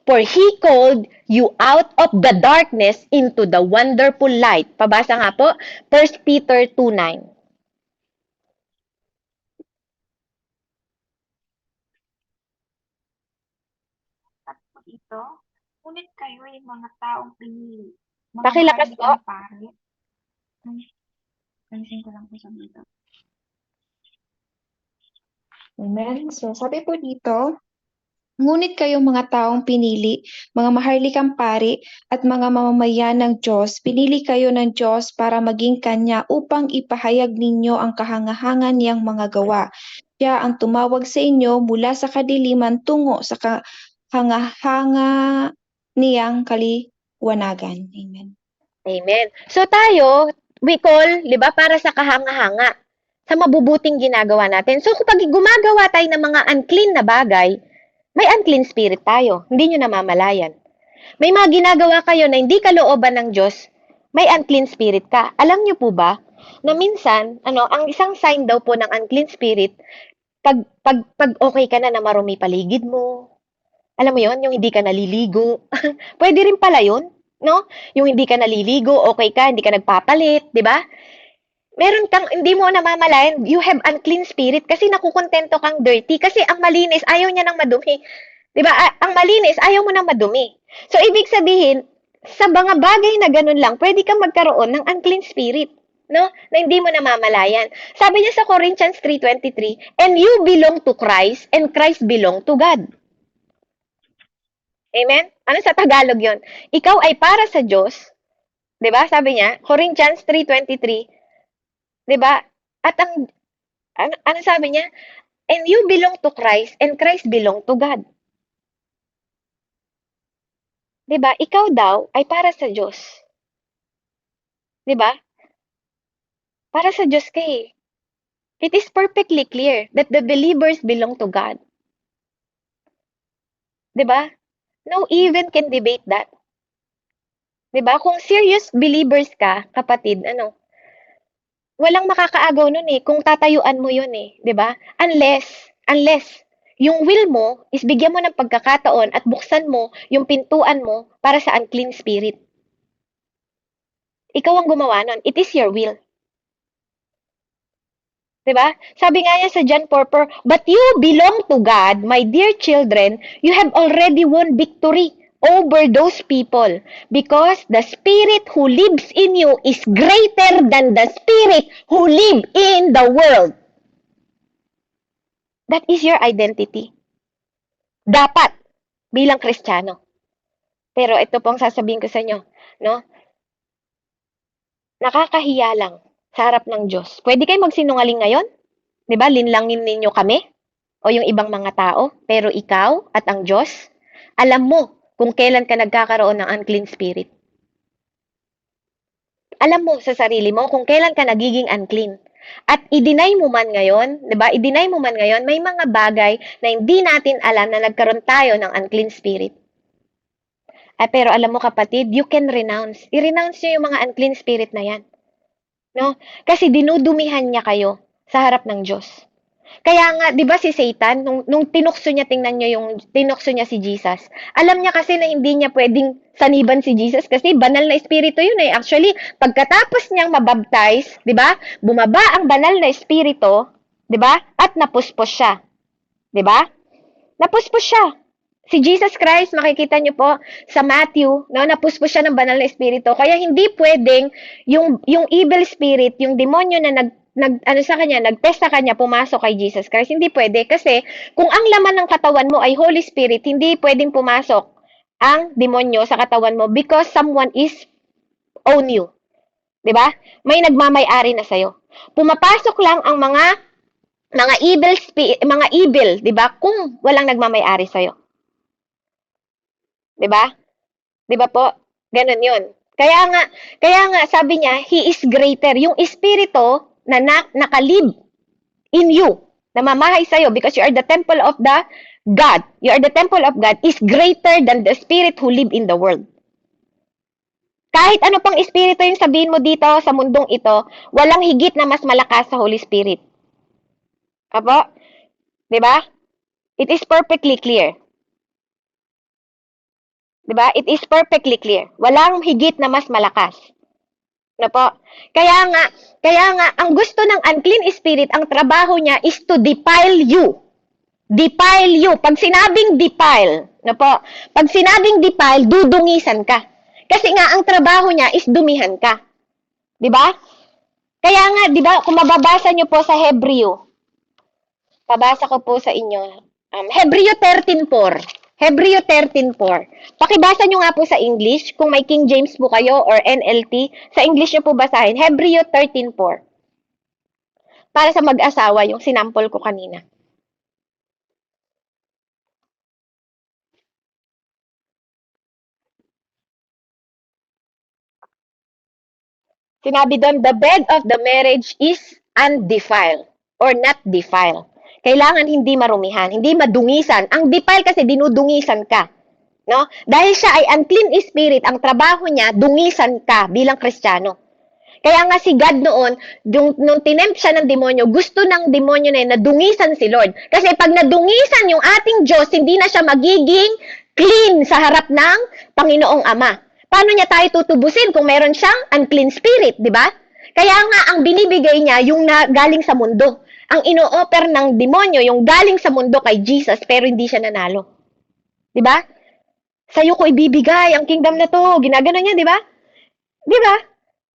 for He called you out of the darkness into the wonderful light. Pabasa nga po, 1 Peter 2:9. At po ito, ngunit kayo'y mga taong pinili, Mga Pakilakas po. maharlikang pari. Ay, pansin ko lang po sa dito. Amen. So, sabi po dito, ngunit kayong mga taong pinili, mga maharlikang pari at mga mamamayan ng Diyos, pinili kayo ng Diyos para maging Kanya upang ipahayag ninyo ang kahangahangan niyang mga gawa. Siya ang tumawag sa inyo mula sa kadiliman tungo sa kahangahanga niyang kaliwanagan. Amen. Amen. So tayo, we call, di ba, para sa kahanga-hanga, sa mabubuting ginagawa natin. So kapag gumagawa tayo ng mga unclean na bagay, may unclean spirit tayo. Hindi nyo namamalayan. May mga ginagawa kayo na hindi kalooban ng Diyos, may unclean spirit ka. Alam nyo po ba, na minsan, ang isang sign daw po ng unclean spirit, pag okay ka na marumi paligid mo, alam mo yon, yung hindi ka naliligo, pwede rin pala yun, no? Yung hindi ka naliligo, okay ka, hindi ka nagpapalit, di ba? Meron kang, hindi mo namamalayan, you have unclean spirit kasi nakukontento kang dirty. Kasi ang malinis, ayaw niya ng madumi. Di ba? Ang malinis, ayaw mo ng madumi. So, ibig sabihin, sa mga bagay na ganun lang, pwede kang magkaroon ng unclean spirit. No? Na hindi mo namamalayan. Sabi niya sa Corinthians 3:23, and you belong to Christ, and Christ belong to God. Amen? Ano sa Tagalog yon? Ikaw ay para sa Diyos. Di ba? Sabi niya, Corinthians 3:23, 'di ba? At ano sabi niya? And you belong to Christ and Christ belong to God. 'Di ba? Ikaw daw ay para sa Diyos. 'Di ba? Para sa Diyos ka eh. It is perfectly clear that the believers belong to God. 'Di ba? No even can debate that. 'Di ba? Kung serious believers ka, kapatid, walang makakaagaw nun eh, kung tatayuan mo yun eh, di ba? Unless, yung will mo is bigyan mo ng pagkakataon at buksan mo yung pintuan mo para sa unclean spirit. Ikaw ang gumawa nun. It is your will. Di ba? Sabi nga niya sa John 4:4, but you belong to God, my dear children, you have already won victory over those people because the spirit who lives in you is greater than the spirit who live in the world. That is your identity. Dapat bilang Kristiyano. Pero ito pong sasabihin ko sa inyo, no? Nakakahiya lang sa harap ng Diyos. Pwede kayo magsinungaling ngayon? 'Di ba? Linlangin ninyo kami o yung ibang mga tao, pero ikaw at ang Diyos, alam mo kung kailan ka nagkakaroon ng unclean spirit. Alam mo sa sarili mo kung kailan ka nagiging unclean. At i-deny mo man ngayon, 'di ba? I-deny mo man ngayon, may mga bagay na hindi natin alam na nagkaroon tayo ng unclean spirit. Pero alam mo kapatid, you can renounce. I-renounce niyo yung mga unclean spirit na yan. No? Kasi dinudumihan niya kayo sa harap ng Diyos. Kaya nga, di ba si Satan, nung tinukso niya, tingnan niyo yung tinukso niya si Jesus. Alam niya kasi na hindi niya pwedeng saniban si Jesus kasi banal na espiritu yun eh. Actually, pagkatapos niyang mabaptize, di ba? Bumaba ang banal na espiritu, di ba? At napuspos siya. Di ba? Napuspos siya. Si Jesus Christ, makikita niyo po sa Matthew, no, napuspos siya ng banal na espiritu. Kaya hindi pwedeng yung evil spirit, yung demonyo na nagtest sa kanya, pumasok kay Jesus Christ. Hindi pwede kasi kung ang laman ng katawan mo ay Holy Spirit, hindi pwedeng pumasok ang demonyo sa katawan mo because someone is own you. 'Di ba? May nagmamay-ari na sa'yo. Pumapasok lang ang mga evil, 'di ba? Kung walang nagmamay-ari sa'yo. 'Di ba? 'Di ba po? Ganun 'yun. Kaya nga sabi niya, he is greater. Yung espiritu na nakalib in you, namamahay sa'yo because you are the temple of the God. You are the temple of God is greater than the spirit who live in the world. Kahit ano pang espiritu yung sabihin mo dito sa mundong ito, walang higit na mas malakas sa Holy Spirit. Apo? 'Di ba? It is perfectly clear. 'Di ba? It is perfectly clear. Walang higit na mas malakas. Ano po? Kaya nga, ang gusto ng unclean spirit, ang trabaho niya is to defile you. Defile you. Pag sinabing defile, ano po? Pag sinabing defile, dudungisan ka. Kasi nga, ang trabaho niya is dumihan ka. Di ba? Kaya nga, di ba, kung mababasa niyo po sa Hebreo, pabasa ko po sa inyo, Hebreo 13:4. Hebreo 13:4. Pakibasa niyo nga po sa English, kung may King James po kayo or NLT, sa English niyo po basahin, Hebreo 13:4. Para sa mag-asawa, yung sinampol ko kanina. Sinabi doon, the bed of the marriage is undefiled or not defiled. Kailangan hindi marumihan, hindi madungisan. Ang defile kasi dinudungisan ka. No? Dahil siya ay unclean spirit, ang trabaho niya, dungisan ka bilang Kristiyano. Kaya nga si God noon, nung tinempt siya ng demonyo, gusto ng demonyo na yun, na dungisan si Lord. Kasi pag nadungisan yung ating Diyos, hindi na siya magiging clean sa harap ng Panginoong Ama. Paano niya tayo tutubusin kung meron siyang unclean spirit, di ba? Kaya nga, ang binibigay niya, yung galing sa mundo. Ang ino-offer ng demonyo, yung galing sa mundo kay Jesus, pero hindi siya nanalo. Di ba? Sa'yo ko ibibigay ang kingdom na to. Ginagano niya, di ba? Di ba?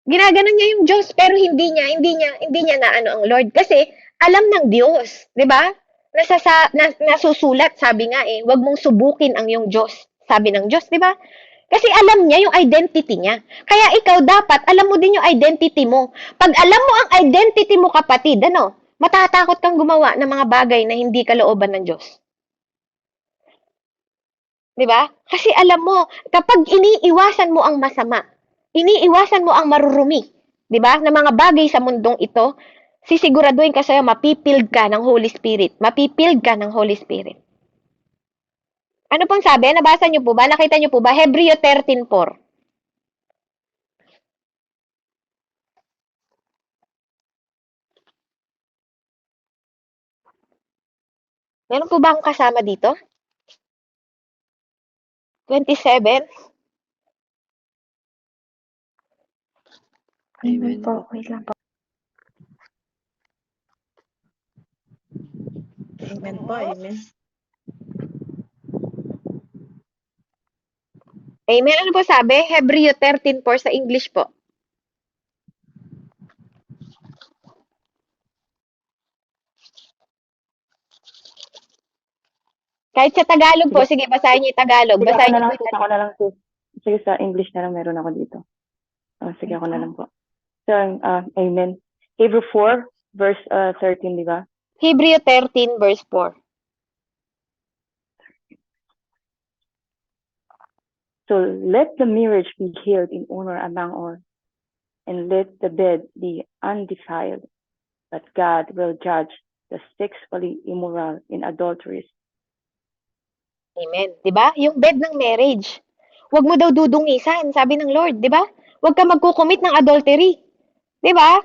Ginagano niya yung Diyos, pero hindi niya na ano ang Lord. Kasi, alam ng Diyos. Di ba? Nasusulat, sabi nga wag mong subukin ang yung Diyos. Sabi ng Diyos, di ba? Kasi alam niya yung identity niya. Kaya ikaw dapat, alam mo din yung identity mo. Pag alam mo ang identity mo, kapatid, matatakot kang gumawa ng mga bagay na hindi kalooban ng Diyos. Di ba? Kasi alam mo, kapag iniiwasan mo ang masama, iniiwasan mo ang marurumi, di ba? Na mga bagay sa mundong ito, sisiguraduhin ka sa'yo, mapipild ka ng Holy Spirit. Mapipild ka ng Holy Spirit. Ano pong sabi? Nabasa niyo po ba? Nakita niyo po ba? Hebreo 13:4. Meron po ba akong kasama dito? 27? Amen po. Wait lang po. Amen po, amen. Amen. Ano po sabi? Hebreo 13:4 sa English po. Kahit sa Tagalog po, sige, basahin niyo yung Tagalog. Sige, Basahin niyo po ako na lang, sis. Sige, sa English na lang meron ako dito. Sige, ako na lang po. So, amen. Hebrew 4, verse 13, di ba? Hebreo 13, verse 4. So, let the marriage be held in honor among all, and let the bed be undefiled, but God will judge the sexually immoral and adulterous. Amen. 'Di ba? Yung bed ng marriage. Huwag mo daw dudungisan, sabi ng Lord, 'di ba? Huwag ka magko-commit ng adultery. 'Di ba?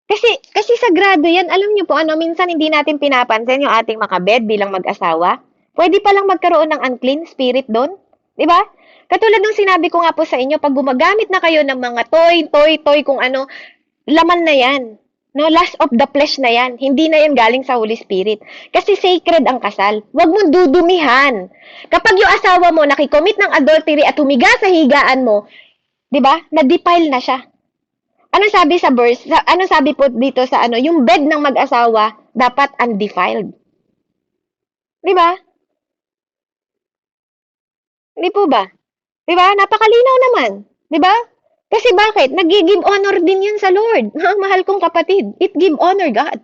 Kasi sagrado 'yan. Alam niyo po minsan hindi natin pinapansin yung ating makabed bilang mag-asawa. Pwede pa lang magkaroon ng unclean spirit doon, 'di ba? Katulad ng sinabi ko nga po sa inyo, pag gumagamit na kayo ng mga toy kung ano, laman na 'yan. No, lust of the flesh na yan. Hindi na yan galing sa Holy Spirit. Kasi sacred ang kasal. Huwag mong dudumihan. Kapag yung asawa mo nakicommit ng adultery at humiga sa higaan mo, di ba? Na-defile na siya. Ano sabi sa verse? Ano sabi po dito sa yung bed ng mag-asawa dapat undefiled. Di ba? Hindi po ba? Di ba? Napakalinaw naman. Di ba? Kasi bakit? Nag-give honor din yun sa Lord. Mahal kong kapatid. It give honor God.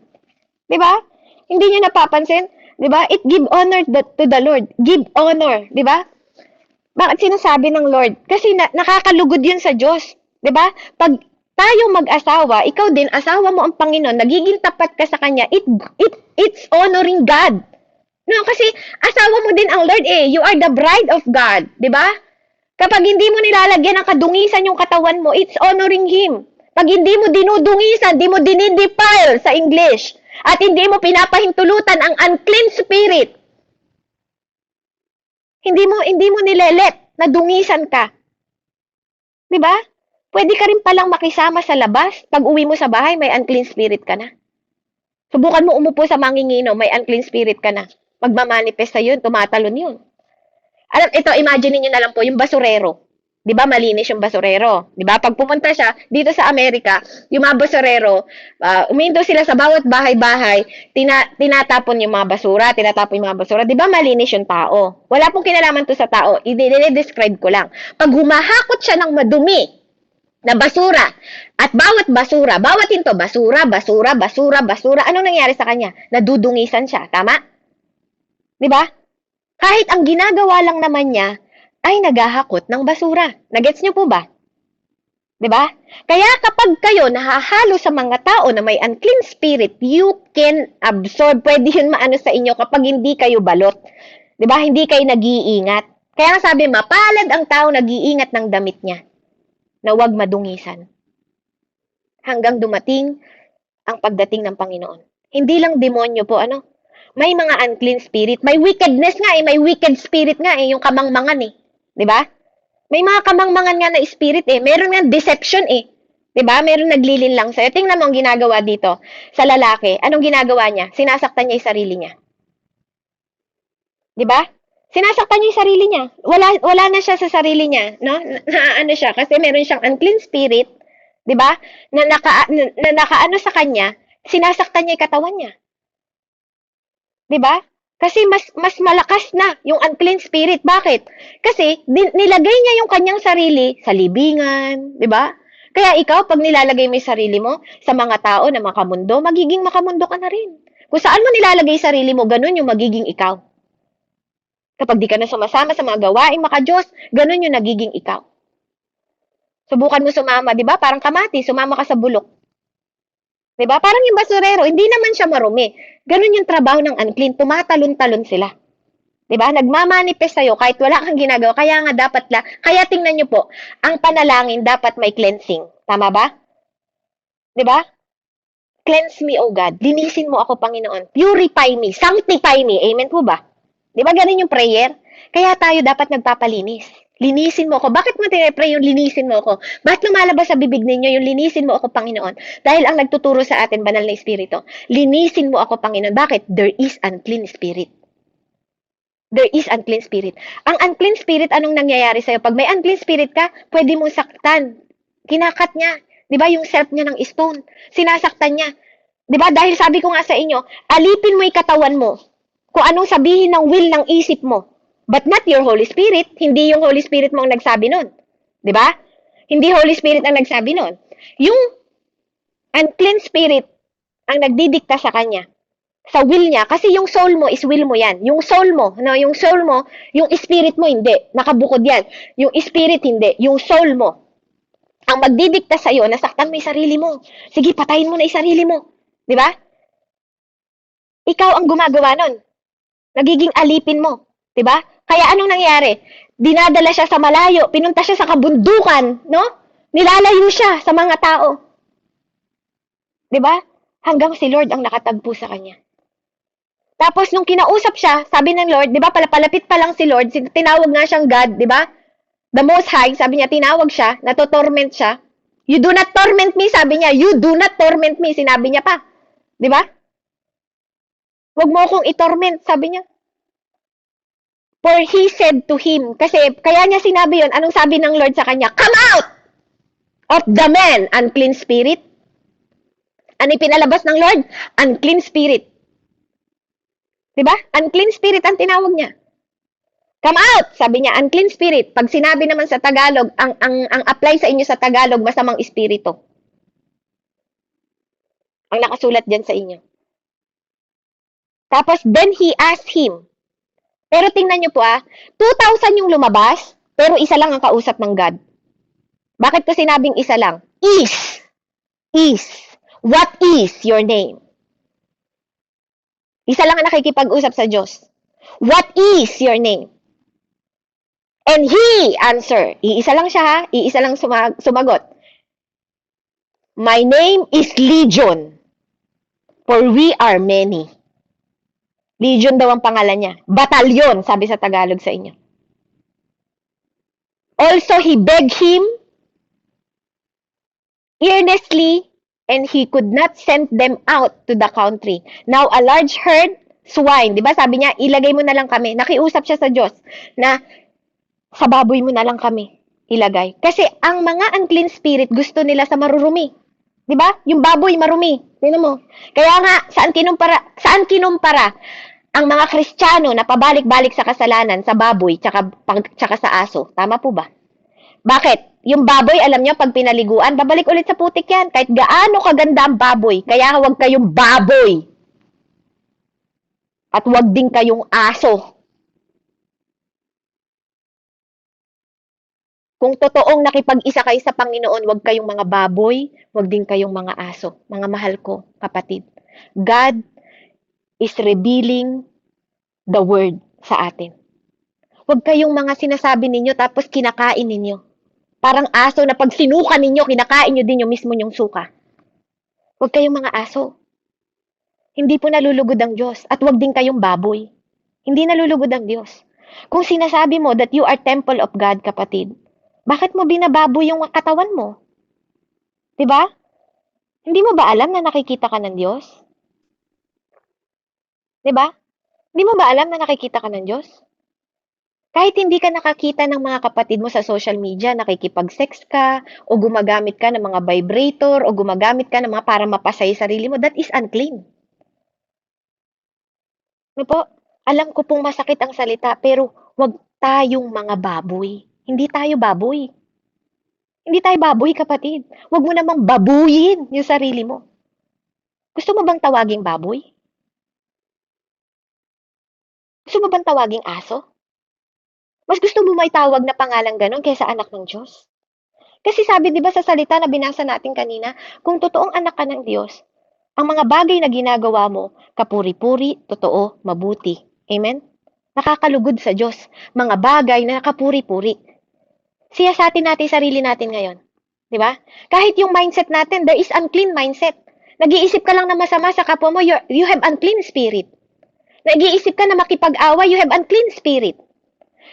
Diba? Hindi niyo napapansin? Diba? It give honor to the Lord. Give honor. Diba? Bakit sinasabi ng Lord? Kasi nakakalugod yun sa Diyos. Diba? Pag tayong mag-asawa, ikaw din, asawa mo ang Panginoon, nagiging tapat ka sa Kanya, it's honoring God. No, kasi asawa mo din ang Lord You are the bride of God. Diba? Kapag hindi mo nilalagyan ng kadungisan yung katawan mo, it's honoring Him. Pag hindi mo dinudungisan, hindi mo dinidefile sa English, at hindi mo pinapahintulutan ang unclean spirit, hindi mo nilelet na dungisan ka. Diba? Pwede ka rin palang makisama sa labas. Pag uwi mo sa bahay, may unclean spirit ka na. Subukan mo umupo sa mangingino, may unclean spirit ka na. Magmamanifest sa yun, tumatalon yun. Ito, imagine niyo na lang po, yung basurero. Di ba malinis yung basurero? Di ba? Pag pumunta siya dito sa Amerika, yung mga basurero, umindo sila sa bawat bahay-bahay, tinatapon yung mga basura, tinatapon yung mga basura. Di ba malinis yung tao? Wala pong kinalaman to sa tao. I-describe ko lang. Pag humahakot siya ng madumi na basura, at bawat basura, bawat hinto, basura, basura, basura, basura, anong nangyari sa kanya? Nadudungisan siya. Tama? Di ba? Kahit ang ginagawa lang naman niya ay naghahakot ng basura. Nagets niyo po ba? 'Di ba? Kaya kapag kayo nahahalo sa mga tao na may unclean spirit, you can absorb. Pwede yun maano sa inyo kapag hindi kayo balot. 'Di ba? Hindi kayo nag-iingat. Kaya sabi, mapalad ang tao nag-iingat ng damit niya na huwag madungisan. Hanggang dumating ang pagdating ng Panginoon. Hindi lang demonyo po, ano? May mga unclean spirit. May wickedness nga may wicked spirit nga yung kamangmangan 'Di ba? May mga kamangmangan nga na spirit Meron nga deception 'Di ba? Meron naglilinlang sa'yo. Tingnan mo ang ginagawa dito sa lalaki. Anong ginagawa niya? Sinasaktan niya 'yung sarili niya. 'Di ba? Sinasaktan niya 'yung sarili niya. Wala na siya sa sarili niya, no? Ano siya kasi meron siyang unclean spirit, 'di ba? Na nakaano sa kanya, sinasaktan niya 'yung katawan niya. 'Di ba? Kasi mas malakas na yung unclean spirit. Bakit? Kasi nilagay niya yung kanyang sarili sa libingan, 'di ba? Kaya ikaw pag nilalagay mo yung sarili mo sa mga tao na makamundo, magiging makamundo ka na rin. Kung saan mo nilalagay yung sarili mo, ganun yung magiging ikaw. Kapag di ka na sumasama sa mga gawaing maka-Diyos, ganun yung nagiging ikaw. Subukan mo sumama, 'di ba? Parang kamati, sumama ka sa bulok. 'Di ba? Parang yung basurero, hindi naman siya marumi. Ganun yung trabaho ng unclean, tumatalon-talon sila. 'Di ba? Nagmamanifest sa'yo kahit wala kang ginagawa. Kaya nga dapat kaya tingnan niyo po, ang panalangin dapat may cleansing. Tama ba? 'Di ba? Cleanse me, O God. Linisin mo ako, Panginoon. Purify me, sanctify me. Amen po ba? 'Di ba ganun yung prayer? Kaya tayo dapat nagpapalinis. Linisin mo ako. Bakit mo tinipray yung linisin mo ako? Bakit lumalabas sa bibig ninyo yung linisin mo ako, Panginoon? Dahil ang nagtuturo sa atin, banal na Espiritu. Linisin mo ako, Panginoon. Bakit? There is unclean spirit. There is unclean spirit. Ang unclean spirit, anong nangyayari sa'yo? Pag may unclean spirit ka, pwede mong saktan. Kinakat niya. Di ba yung self niya ng stone? Sinasaktan niya. Di ba? Dahil sabi ko nga sa inyo, alipin mo yung katawan mo. Kung anong sabihin ng will ng isip mo. But not your Holy Spirit. Hindi yung Holy Spirit mo ang nagsabi nun. Di ba? Hindi Holy Spirit ang nagsabi nun. Yung unclean spirit ang nagdidikta sa kanya. Sa will niya. Kasi yung soul mo is will mo yan. Yung soul mo, no? Yung soul mo, yung spirit mo hindi. Nakabukod yan. Yung spirit hindi. Yung soul mo. Ang magdidikta sa'yo, nasaktan mo yung sarili mo. Sige, patayin mo na yung sarili mo. Di ba? Ikaw ang gumagawa nun. Nagiging alipin mo. Di ba? Kaya anong nangyari? Dinadala siya sa malayo, pinunta siya sa kabundukan, no? Nilalayo siya sa mga tao. 'Di ba? Hanggang si Lord ang nakatagpo sa kanya. Tapos nung kinausap siya, sabi ng Lord, 'di ba, palapit pa lang si Lord, tinawag nga siyang God, 'di ba? The Most High, sabi niya, tinawag siya, natotorment siya. You do not torment me, sabi niya. You do not torment me, sinabi niya pa. 'Di ba? Huwag mo akong i-torment, sabi niya. For he said to him, kasi kaya niya sinabi yon, anong sabi ng Lord sa kanya? Come out of the man, unclean spirit. Ano pinalabas ng Lord? Unclean spirit. Diba? Unclean spirit ang tinawag niya. Come out, sabi niya, unclean spirit. Pag sinabi naman sa Tagalog, ang apply sa inyo sa Tagalog, masamang espiritu. Ang nakasulat dyan sa inyo. Tapos, then he asked him, pero tingnan nyo po 2,000 yung lumabas, pero isa lang ang kausap ng God. Bakit ko sinabing isa lang? Is. What is your name? Isa lang ang nakikipag-usap sa Diyos. What is your name? And he answered. Iisa lang siya Iisa lang sumagot. My name is Legion, for we are many. Legion daw ang pangalan niya. Batalyon, sabi sa Tagalog sa inyo. Also, he begged him earnestly, and he could not send them out to the country. Now, a large herd, swine, di ba? Sabi niya, ilagay mo na lang kami. Nakiusap siya sa Diyos na sa baboy mo na lang kami. ilagay. Kasi ang mga unclean spirit gusto nila sa marurumi. 'Di ba? Yung baboy marumi. Tingnan mo. Kaya nga saan kinumpara ang mga Kristiyano na pabalik-balik sa kasalanan sa baboy tsaka sa aso. Tama po ba? Bakit? Yung baboy, alam nyo, pag pinaliguan, babalik ulit sa putik yan. Kahit gaano kaganda ang baboy. Kaya huwag kayong baboy. At huwag din kayong aso. Kung totoong nakipag-isa kayo sa Panginoon, huwag kayong mga baboy, huwag din kayong mga aso. Mga mahal ko, kapatid. God is revealing the word sa atin. Huwag kayong mga sinasabi ninyo tapos kinakain ninyo. Parang aso na pag sinuka ninyo, kinakain nyo din yung mismo yung suka. Huwag kayong mga aso. Hindi po nalulugod ang Diyos. At huwag din kayong baboy. Hindi nalulugod ang Diyos. Kung sinasabi mo that you are temple of God, kapatid, bakit mo binababoy yung katawan mo? 'Di ba? Hindi mo ba alam na nakikita ka ng Diyos? 'Di ba? Hindi mo ba alam na nakikita ka ng Diyos? Kahit hindi ka nakakita ng mga kapatid mo sa social media, nakikipag-sex ka, o gumagamit ka ng mga vibrator, o gumagamit ka ng mga para mapasaya sarili mo, that is unclean. Ano po? Alam ko pong masakit ang salita, pero wag tayong mga baboy. Hindi tayo baboy. Hindi tayo baboy, kapatid. Wag mo namang babuyin yung sarili mo. Gusto mo bang tawaging baboy? Gusto mo bang tawaging aso? Mas gusto mo may tawag na pangalang ganon kaysa anak ng Diyos? Kasi sabi, di ba sa salita na binasa natin kanina, kung totoong anak ka ng Diyos, ang mga bagay na ginagawa mo, kapuri-puri, totoo, mabuti. Amen? Nakakalugod sa Diyos. Mga bagay na kapuri-puri. Siyasatin natin sarili natin ngayon. Di ba? Kahit yung mindset natin, there is unclean mindset. Nag-iisip ka lang na masama sa kapwa mo, you have unclean spirit. Nag-iisip ka na makipag-away, you have unclean spirit.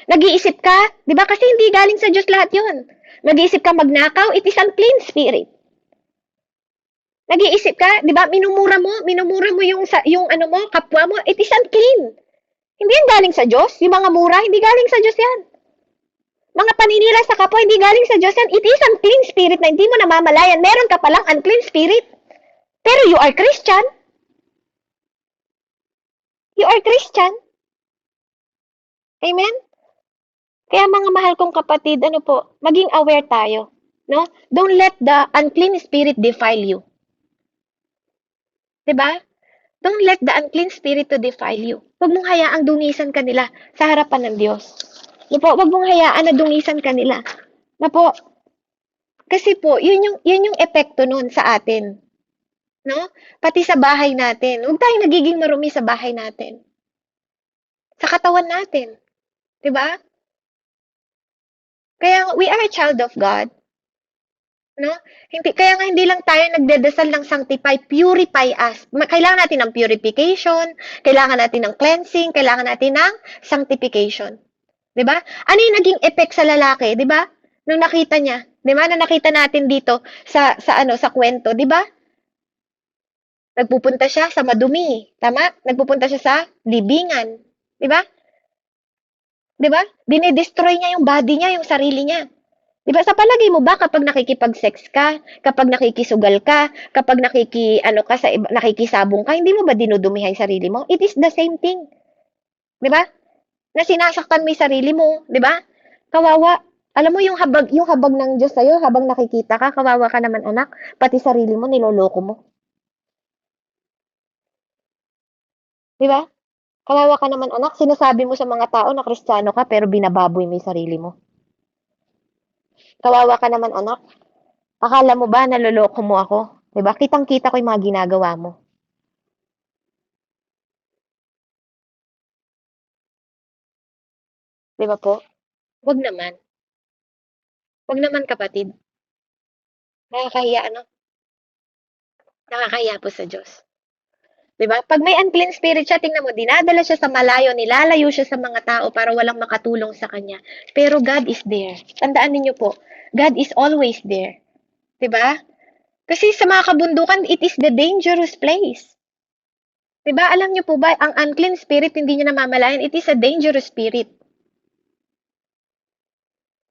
Nag-iisip ka, di ba? Kasi hindi galing sa Diyos lahat yun. Nag-iisip ka magnakaw, it is unclean spirit. Nag-iisip ka, di ba? Minumura mo yung ano mo, kapwa mo, it is unclean. Hindi yan galing sa Diyos. Yung mga mura, hindi galing sa Diyos yan. Mga paninira sa kapwa, hindi galing sa Diyos yan. It is unclean spirit na hindi mo namamalayan. Meron ka palang unclean spirit. Pero you are Christian. You are Christian. Amen? Kaya mga mahal kong kapatid, ano po, maging aware tayo. No? Don't let the unclean spirit defile you. Diba? Don't let the unclean spirit to defile you. Huwag mong hayaang dungisan ka nila sa harapan ng Diyos. No po, huwag mong hayaan na dungisan ka nila. Na po, kasi po, yun yung epekto nun sa atin. No? Pati sa bahay natin. Huwag tayong nagiging marumi sa bahay natin. Sa katawan natin. Diba? Kaya we are a child of God. No? Kaya nga hindi lang tayo nagdadasal ng sanctify, purify us. Kailangan natin ng purification, kailangan natin ng cleansing, kailangan natin ng sanctification. 'Di ba? Ano yung naging effect sa lalaki, 'di ba? Nung nakita niya, 'di ba? Na nakita natin dito sa kwento, 'di ba? Nagpupunta siya sa madumi, tama? Nagpupunta siya sa libingan, 'di ba? 'Di ba? Dinidestroy niya yung body niya, yung sarili niya. Diba, sa palagay mo ba kapag nakikipag-sex ka, kapag nakikisugal ka, kapag nakikisabong ka, hindi mo ba dinudumihan yung sarili mo? It is the same thing. Diba? Na sinasaktan mo yung sarili mo, diba? Kawawa. Alam mo yung habag ng Diyos sa'yo, habang nakikita ka, kawawa ka naman anak, pati sarili mo, niloloko mo. Diba? Kawawa ka naman anak, sinasabi mo sa mga tao na Kristiyano ka, pero binababoy mo yung sarili mo. Kawawa ka naman, anak. Akala mo ba naloloko mo ako? Diba? Kitang-kita ko yung mga ginagawa mo. Diba po? Wag naman. Wag naman, kapatid. Nakakahiya, ano? Nakakahiya po sa Diyos. Diba? Pag may unclean spirit siya, tingnan mo, dinadala siya sa malayo, nilalayo siya sa mga tao para walang makatulong sa kanya. Pero God is there. Tandaan ninyo po, God is always there. Diba? Kasi sa mga kabundukan, it is the dangerous place. Diba? Alam niyo po ba, ang unclean spirit, hindi niya namamalayan, it is a dangerous spirit.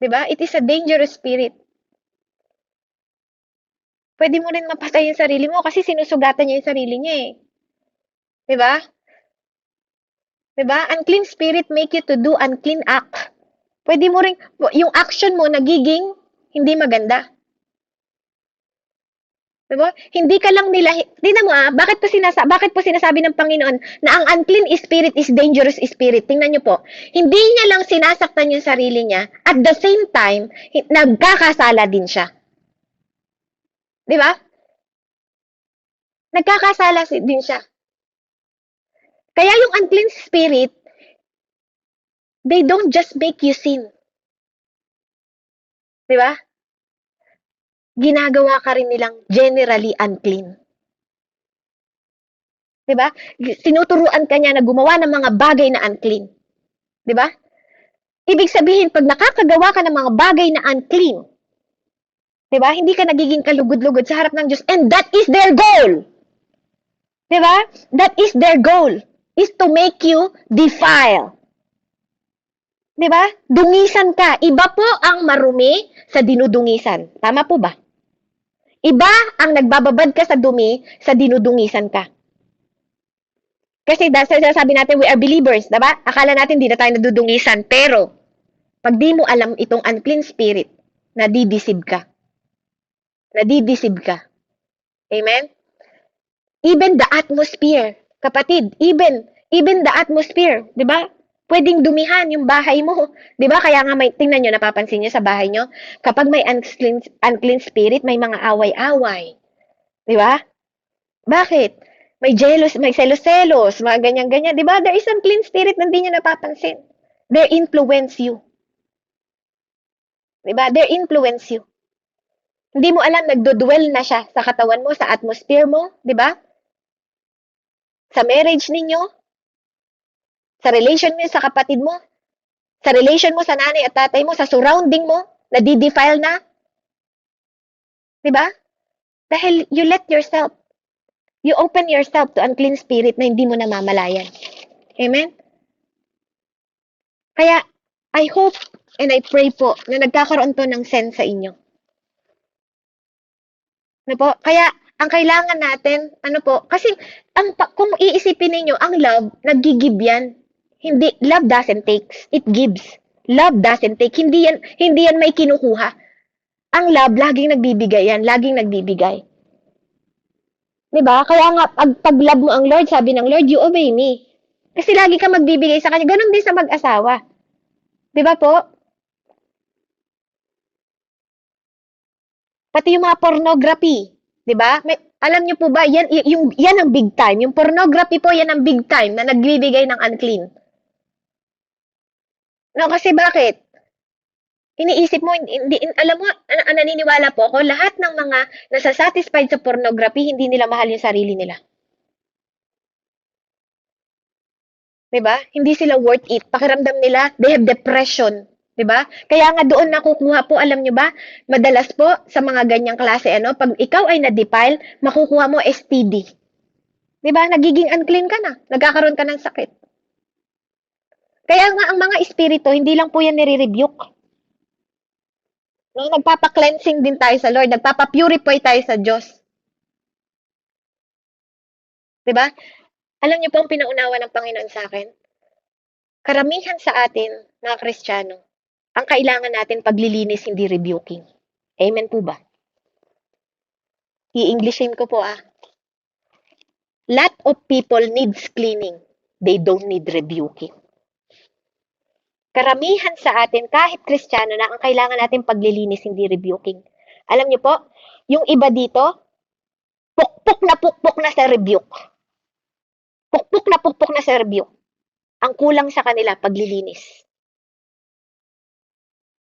'Di ba? It is a dangerous spirit. Pwede mo rin mapatay yung sarili mo kasi sinusugatan niya yung sarili niya eh. 'Di ba? 'Di ba? Unclean spirit make you to do unclean act. Pwede mo rin, yung action mo nagiging hindi maganda. 'Di ba? Hindi ka lang nila, tingnan mo bakit po sinasabi ng Panginoon na ang unclean spirit is dangerous spirit? Tingnan niyo po. Hindi niya lang sinasaktan yung sarili niya, at the same time, nagkakasala din siya. 'Di ba? Nagkakasala din siya. Kaya yung unclean spirit, they don't just make you sin. 'Di ba? Ginagawa ka rin nilang generally unclean. 'Di ba? Tinuturuan ka niya na gumawa ng mga bagay na unclean. 'Di ba? Ibig sabihin, pag nakakagawa ka ng mga bagay na unclean, 'di ba? Hindi ka nagiging kalugod-lugod sa harap ng Diyos, and that is their goal. 'Di ba? That is their goal, is to make you defile. 'Di ba? Dungisan ka. Iba po ang marumi sa dinudungisan. Tama po ba? Iba ang nagbababad ka sa dumi sa dinudungisan ka. Kasi sabi natin, we are believers, diba? Akala natin di na tayo nadudungisan. Pero, pag di mo alam itong unclean spirit, nadideceive ka. Nadideceive ka. Amen? Even the atmosphere, kapatid, even the atmosphere, diba? Pwedeng dumihan yung bahay mo. Diba? Kaya nga tingnan nyo, napapansin nyo sa bahay nyo, kapag may unclean spirit, may mga away-away. Diba? Bakit? May selos-selos, mga ganyan-ganyan. Diba? There is unclean spirit na hindi nyo napapansin. They influence you. Diba? They influence you. Hindi mo alam, nagdodwell na siya sa katawan mo, sa atmosphere mo. Diba? Sa marriage ninyo, sa relation mo sa kapatid mo, sa relation mo sa nanay at tatay mo, sa surrounding mo, nadidefile na. Diba? Dahil you open yourself to unclean spirit na hindi mo namamalayan. Amen? Kaya, I hope and I pray po na nagkakaroon to ng sense sa inyo. Ano po? Kaya, ang kailangan natin, kasi, kung iisipin ninyo, ang love, nag-give yan. Hindi, love doesn't take, it gives. Love doesn't take, hindi yan may kinukuha. Ang love, laging nagbibigay yan, laging nagbibigay. Diba? Kaya nga, pag love mo ang Lord, sabi ng Lord, you obey me. Kasi lagi ka magbibigay sa Kanya. Ganon din sa mag-asawa. Diba po? Pati yung mga pornography. Diba? Alam niyo po ba, yan ang big time. Yung pornography po, yan ang big time na nagbibigay ng unclean. No, kasi bakit? Iniisip mo, alam mo, naniniwala po ako, lahat ng mga nasasatisfied sa pornography, hindi nila mahal yung sarili nila. Diba? Hindi sila worth it. Pakiramdam nila, they have depression. Diba? Kaya nga doon nakukuha po, alam nyo ba, madalas po sa mga ganyang klase, pag ikaw ay na-defile, makukuha mo STD. Diba? Nagiging unclean ka na. Nagkakaroon ka ng sakit. Kaya nga ang mga espiritu, hindi lang po yan nire-rebuke. No, nagpapa-cleansing din tayo sa Lord. Nagpapa-purify tayo sa Diyos. Diba? Alam niyo po ang pinaunawa ng Panginoon sa akin? Karamihan sa atin, mga Kristiyano, ang kailangan natin paglilinis, hindi rebuking. Amen po ba? I-Englishin ko po Lot of people needs cleaning. They don't need rebuking. Karamihan sa atin, kahit Kristiyano na, ang kailangan natin paglilinis, hindi rebuking. Alam niyo po, yung iba dito, pukpok na sa rebuke. Pukpok na sa rebuke. Ang kulang sa kanila, paglilinis.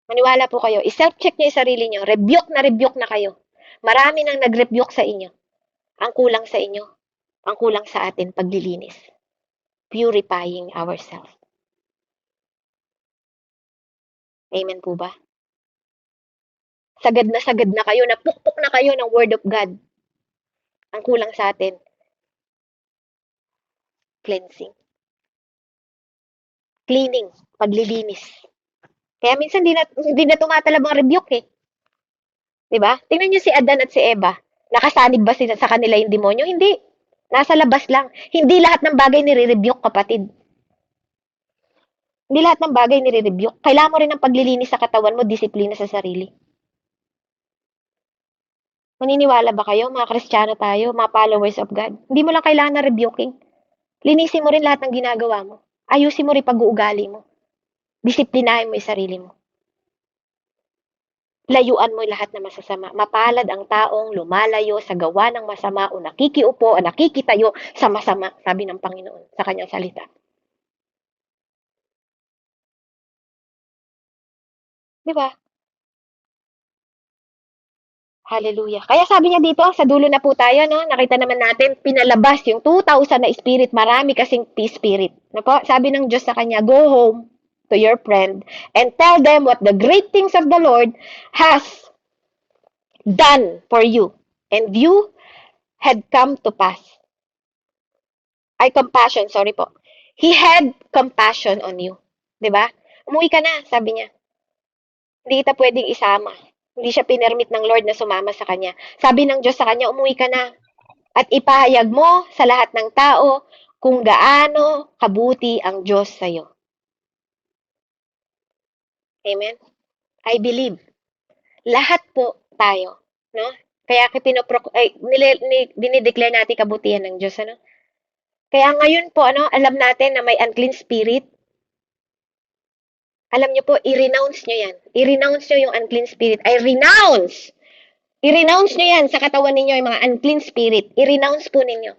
Maniwala po kayo, i-self-check niyo yung sarili niyo, rebuke na kayo. Marami nang nag-rebuke sa inyo. Ang kulang sa inyo, ang kulang sa atin, paglilinis. Purifying ourselves. Amen po ba? Sagad na kayo, napukpok na kayo ng Word of God. Ang kulang sa atin, cleansing. Cleaning, paglilinis. Kaya minsan hindi na tumatalab ang rebuke eh. 'Di ba? Tingnan niyo si Adan at si Eva. Nakasanib ba sila sa kanila yung demonyo? Hindi. Nasa labas lang. Hindi lahat ng bagay nire-rebuke, kapatid. Hindi lahat ng bagay nire-rebuke. Kailangan mo rin ng paglilinis sa katawan mo, disiplina sa sarili. Maniniwala ba kayo, mga Kristiyano tayo, mga followers of God? Hindi mo lang kailangan na rebuking. Linisin mo rin lahat ng ginagawa mo. Ayusin mo rin pag-uugali mo. Disiplinahin mo yung sarili mo. Layuan mo lahat na masasama. Mapalad ang taong lumalayo sa gawa ng masama o nakikiupo o nakikitayo sa masama, sabi ng Panginoon sa kanyang salita. Di ba? Hallelujah. Kaya sabi niya dito, sa dulo na po tayo, no? Nakita naman natin, pinalabas yung 2,000 na spirit, marami kasing spirit. No po? Sabi ng Diyos sa kanya, go home to your friend and tell them what the great things of the Lord has done for you. And you had come to pass. Compassion, sorry po. He had compassion on you. 'Di ba? Umuwi ka na, sabi niya. Hindi kita pwedeng isama. Hindi siya pinermit ng Lord na sumama sa kanya. Sabi ng Diyos sa kanya, umuwi ka na. At ipahayag mo sa lahat ng tao kung gaano kabuti ang Diyos sa'yo. Amen? I believe. Lahat po tayo, no? Kaya dinideclare natin kabutihan ng Diyos, ano? Kaya ngayon po, ano, alam natin na may unclean spirit. Alam niyo po, i-renounce niyo yan. I-renounce niyo yung unclean spirit. I-renounce! I-renounce niyo yan sa katawan ninyo, yung mga unclean spirit. I-renounce po ninyo.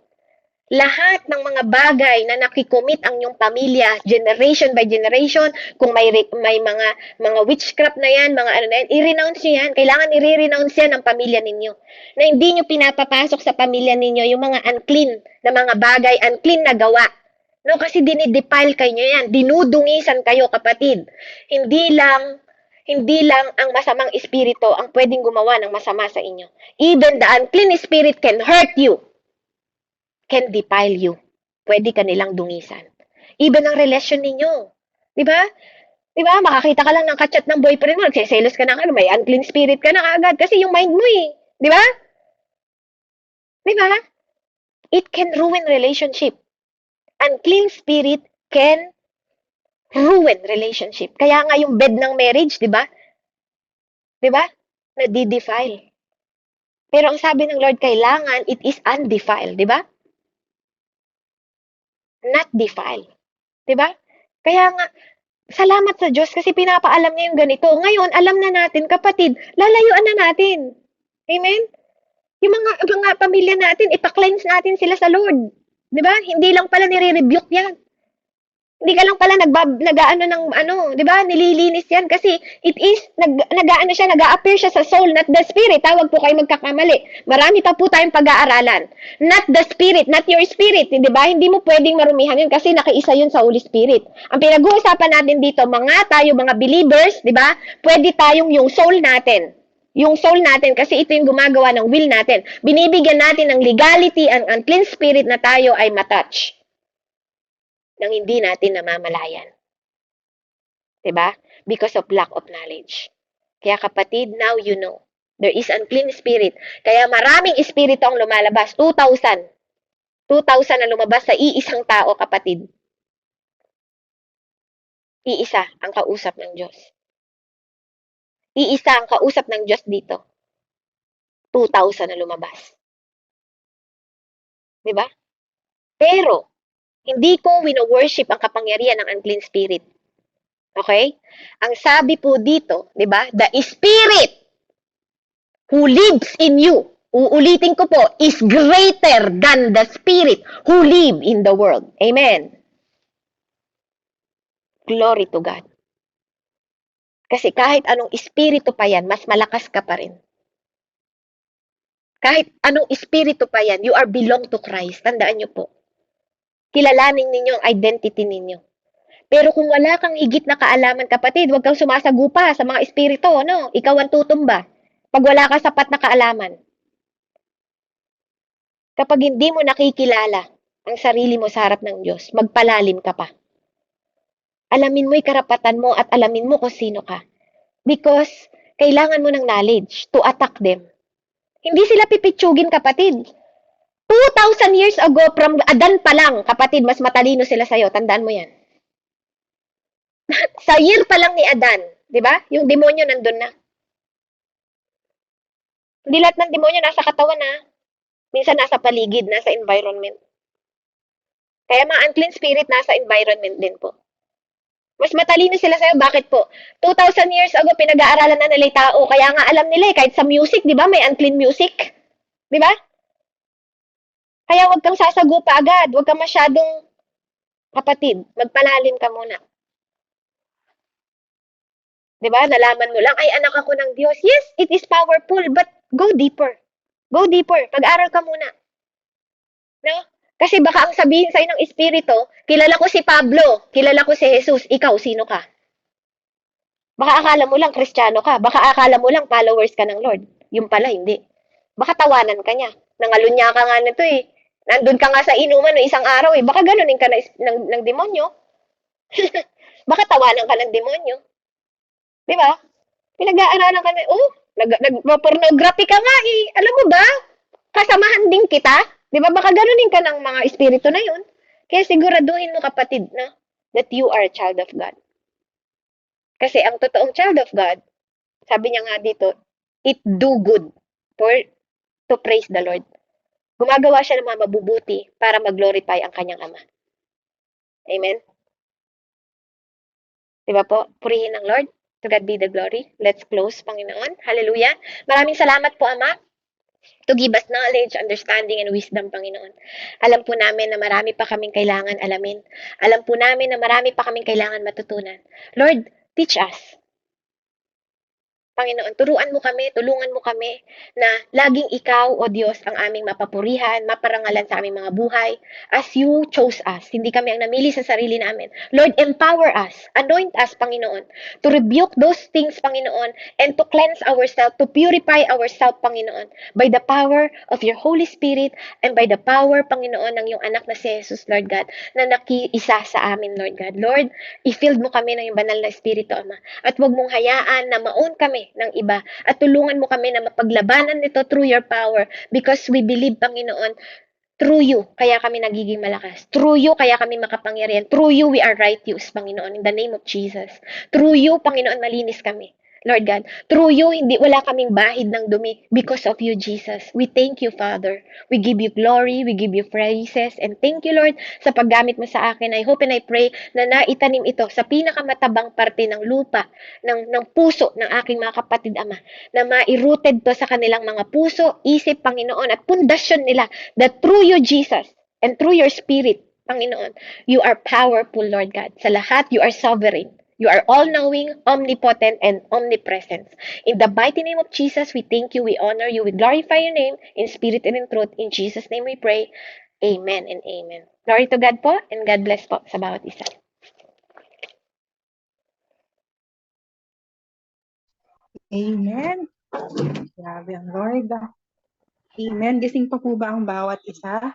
Lahat ng mga bagay na nakikomit ang inyong pamilya, generation by generation, kung may mga witchcraft na yan, mga ano na yan, i-renounce nyo yan. Kailangan i-renounce yan ng pamilya ninyo. Na hindi nyo pinapapasok sa pamilya ninyo yung mga unclean na mga bagay, unclean na gawa. No, kasi dinidefile kayo yan. Dinudungisan kayo, kapatid. Hindi lang ang masamang espiritu ang pwedeng gumawa ng masama sa inyo. Even the unclean spirit can hurt you. Can defile you. Pwede ka nilang dungisan. Even ang relasyon ninyo. Di ba? Di ba? Makakita ka lang ng kachat ng boyfriend mo, nagsiselos ka na, may unclean spirit ka na agad kasi yung mind mo eh. Di ba? Di ba? It can ruin relationship. Unclean spirit can ruin relationship. Kaya nga yung bed ng marriage, di ba? Di ba? Nadi-defile. Pero ang sabi ng Lord, kailangan it is undefiled, di ba? Not defiled. 'Di ba? Kaya nga, salamat sa Diyos kasi pinapaalam niya yung ganito. Ngayon, alam na natin, kapatid, lalayuan na natin. Amen? Yung mga pamilya natin, ipa-cleanse natin sila sa Lord. 'Di ba? Hindi lang pala nire-rebuke yan. Hindi ka lang pala nag-aano ng ano, 'di ba? Nililinis yan kasi it is nag-a-appear siya sa soul, not the spirit. Tawag po kayo magkakamali. Marami pa po tayong pag-aaralan. Not the spirit, not your spirit, 'di ba? Hindi mo pwedeng marumihan yun kasi nakaisa yun sa Holy Spirit. Ang pinag-uusapan natin dito, mga believers, 'di ba? Pwede tayong yung soul natin. Yung soul natin kasi ito yung gumagawa ng will natin. Binibigyan natin ng legality ang unclean spirit na tayo ay matouch nang hindi natin namamalayan. 'Di ba? Because of lack of knowledge. Kaya kapatid, now you know. There is unclean spirit. Kaya maraming espiritu ang lumalabas. 2,000. 2,000 na lumabas sa iisang tao, kapatid. Iisa ang kausap ng Diyos. Iisa ang kausap ng Diyos dito. 2,000 na lumabas. 'Di ba? Pero, hindi ko wino-worship ang kapangyarihan ng unclean spirit. Okay? Ang sabi po dito, 'di ba? The spirit who lives in you, uulitin ko po, is greater than the spirit who live in the world. Amen. Glory to God. Kasi kahit anong espiritu pa yan, mas malakas ka pa rin. Kahit anong espiritu pa yan, you are belong to Christ. Tandaan nyo po. Kilalanin ninyo ang identity ninyo. Pero kung wala kang higit na kaalaman, kapatid, huwag kang sumasagupa sa mga espiritu, no? Ikaw ang tutumba. Pag wala ka sapat na kaalaman. Kapag hindi mo nakikilala ang sarili mo sa harap ng Diyos, magpalalim ka pa. Alamin mo yung karapatan mo at alamin mo kung sino ka. Because kailangan mo ng knowledge to attack them. Hindi sila pipitsugin, kapatid. 2,000 years ago, from Adan pa lang, kapatid, mas matalino sila sa'yo. Tandaan mo yan. Sa year pa lang ni Adan, di ba? Yung demonyo nandun na. Hindi lahat ng demonyo nasa katawan na. Minsan nasa paligid, nasa environment. Kaya mga unclean spirit nasa environment din po. Mas matalino sila sa'yo. Bakit po? 2,000 years ago, pinag-aaralan na nila yung tao. Kaya nga alam nila kahit sa music, di ba? May unclean music. Di ba? Kaya huwag kang sasagupa agad. Huwag kang masyadong, kapatid, magpalalim ka muna. Di ba? Nalaman mo lang, ay anak ako ng Diyos. Yes, it is powerful, but go deeper. Go deeper. Pag-aral ka muna. No? Kasi baka ang sabihin sa'yo ng Espiritu, kilala ko si Pablo, kilala ko si Jesus, ikaw, sino ka? Baka akala mo lang Kristiyano ka, baka akala mo lang followers ka ng Lord. Yung pala, hindi. Baka tawanan ka niya. Nangalunya ka nga nito eh. Nandun ka nga sa inuman no isang araw eh. Baka ganunin ka ng demonyo. Baka tawanan ka ng demonyo. Di ba? Pinag-aaralan ka na, nag-pornography ka nga eh. Alam mo ba? Kasamahan din kita. Di ba? Baka ganunin ka ng mga espiritu na yun. Kaya siguraduhin mo, kapatid, na that you are a child of God. Kasi ang totoong child of God, sabi niya nga dito, it do good to praise the Lord. Gumagawa siya ng mga mabubuti para mag-glorify ang kanyang Ama. Amen? Diba po? Purihin ang Lord. To God be the glory. Let's close, Panginoon. Hallelujah. Maraming salamat po, Ama, to give us knowledge, understanding, and wisdom, Panginoon. Alam po namin na marami pa kaming kailangan alamin. Alam po namin na marami pa kaming kailangan matutunan. Lord, teach us. Panginoon, turuan mo kami, tulungan mo kami na laging ikaw, o Diyos, ang aming mapapurihan, maparangalan sa aming mga buhay as you chose us. Hindi kami ang namili sa sarili namin. Lord, empower us, anoint us, Panginoon, to rebuke those things, Panginoon, and to cleanse ourselves, to purify ourselves, Panginoon, by the power of your Holy Spirit and by the power, Panginoon, ng iyong anak na si Jesus, Lord God, na nakiisa sa amin, Lord God. Lord, i-filled mo kami ng iyong banal na Espiritu, Ama, at huwag mong hayaan na maon kami ng iba at tulungan mo kami na mapaglabanan nito through your power because we believe, Panginoon, through you kaya kami nagiging malakas. Through you kaya kami makapangyarihan. Through you we are righteous, Panginoon, in the name of Jesus. Through you, Panginoon, malinis kami. Lord God, through you, wala kaming bahid ng dumi because of you, Jesus. We thank you, Father. We give you glory, we give you praises, and thank you, Lord, sa paggamit mo sa akin. I hope and I pray na naitanim ito sa pinakamatabang parte ng lupa, ng puso ng aking mga kapatid, Ama, na ma-rooted to sa kanilang mga puso, isip, Panginoon, at pundasyon nila that through you, Jesus, and through your Spirit, Panginoon, you are powerful, Lord God. Sa lahat, you are sovereign. You are all-knowing, omnipotent, and omnipresent. In the mighty name of Jesus, we thank you, we honor you, we glorify your name in spirit and in truth. In Jesus' name we pray. Amen and amen. Glory to God po, and God bless po sa bawat isa. Amen. Grabe ang Lord. Amen. Gising pa po ba ang bawat isa?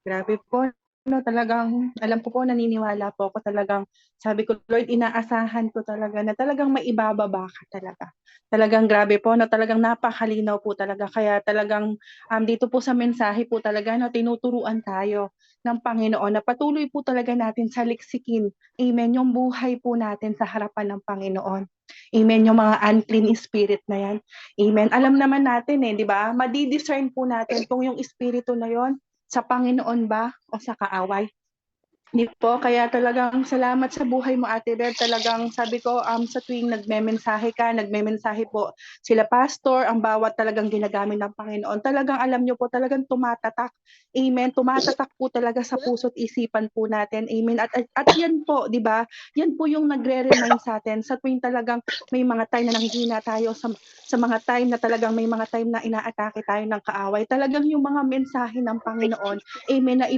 Grabe po. No, talagang, alam ko po, naniniwala po ako talagang, sabi ko, Lord, inaasahan ko talaga na talagang maibababa ka talaga. Talagang grabe po, no, talagang napakalinaw po talaga. Kaya talagang dito po sa mensahe po talaga, no, tinuturuan tayo ng Panginoon na patuloy po talaga natin saliksikin. Amen. Yung buhay po natin sa harapan ng Panginoon. Amen. Yung mga unclean spirit na yan. Amen. Alam naman natin di ba? Madidiscern po natin kung yung espiritu na yon sa Panginoon ba o sa kaaway. Hindi po, kaya talagang salamat sa buhay mo, Ate Beth. Talagang sabi ko, sa tuwing nagmemensahe po sila pastor, ang bawat talagang ginagamit ng Panginoon. Talagang alam nyo po, talagang tumatatak. Amen. Tumatatak po talaga sa puso't isipan po natin. Amen. At yan po, di ba? Yan po yung nagre-remind sa atin sa tuwing talagang may mga time na nanghihina tayo sa mga time na talagang may mga time na inaatake tayo ng kaaway. Talagang yung mga mensahe ng Panginoon, amen, na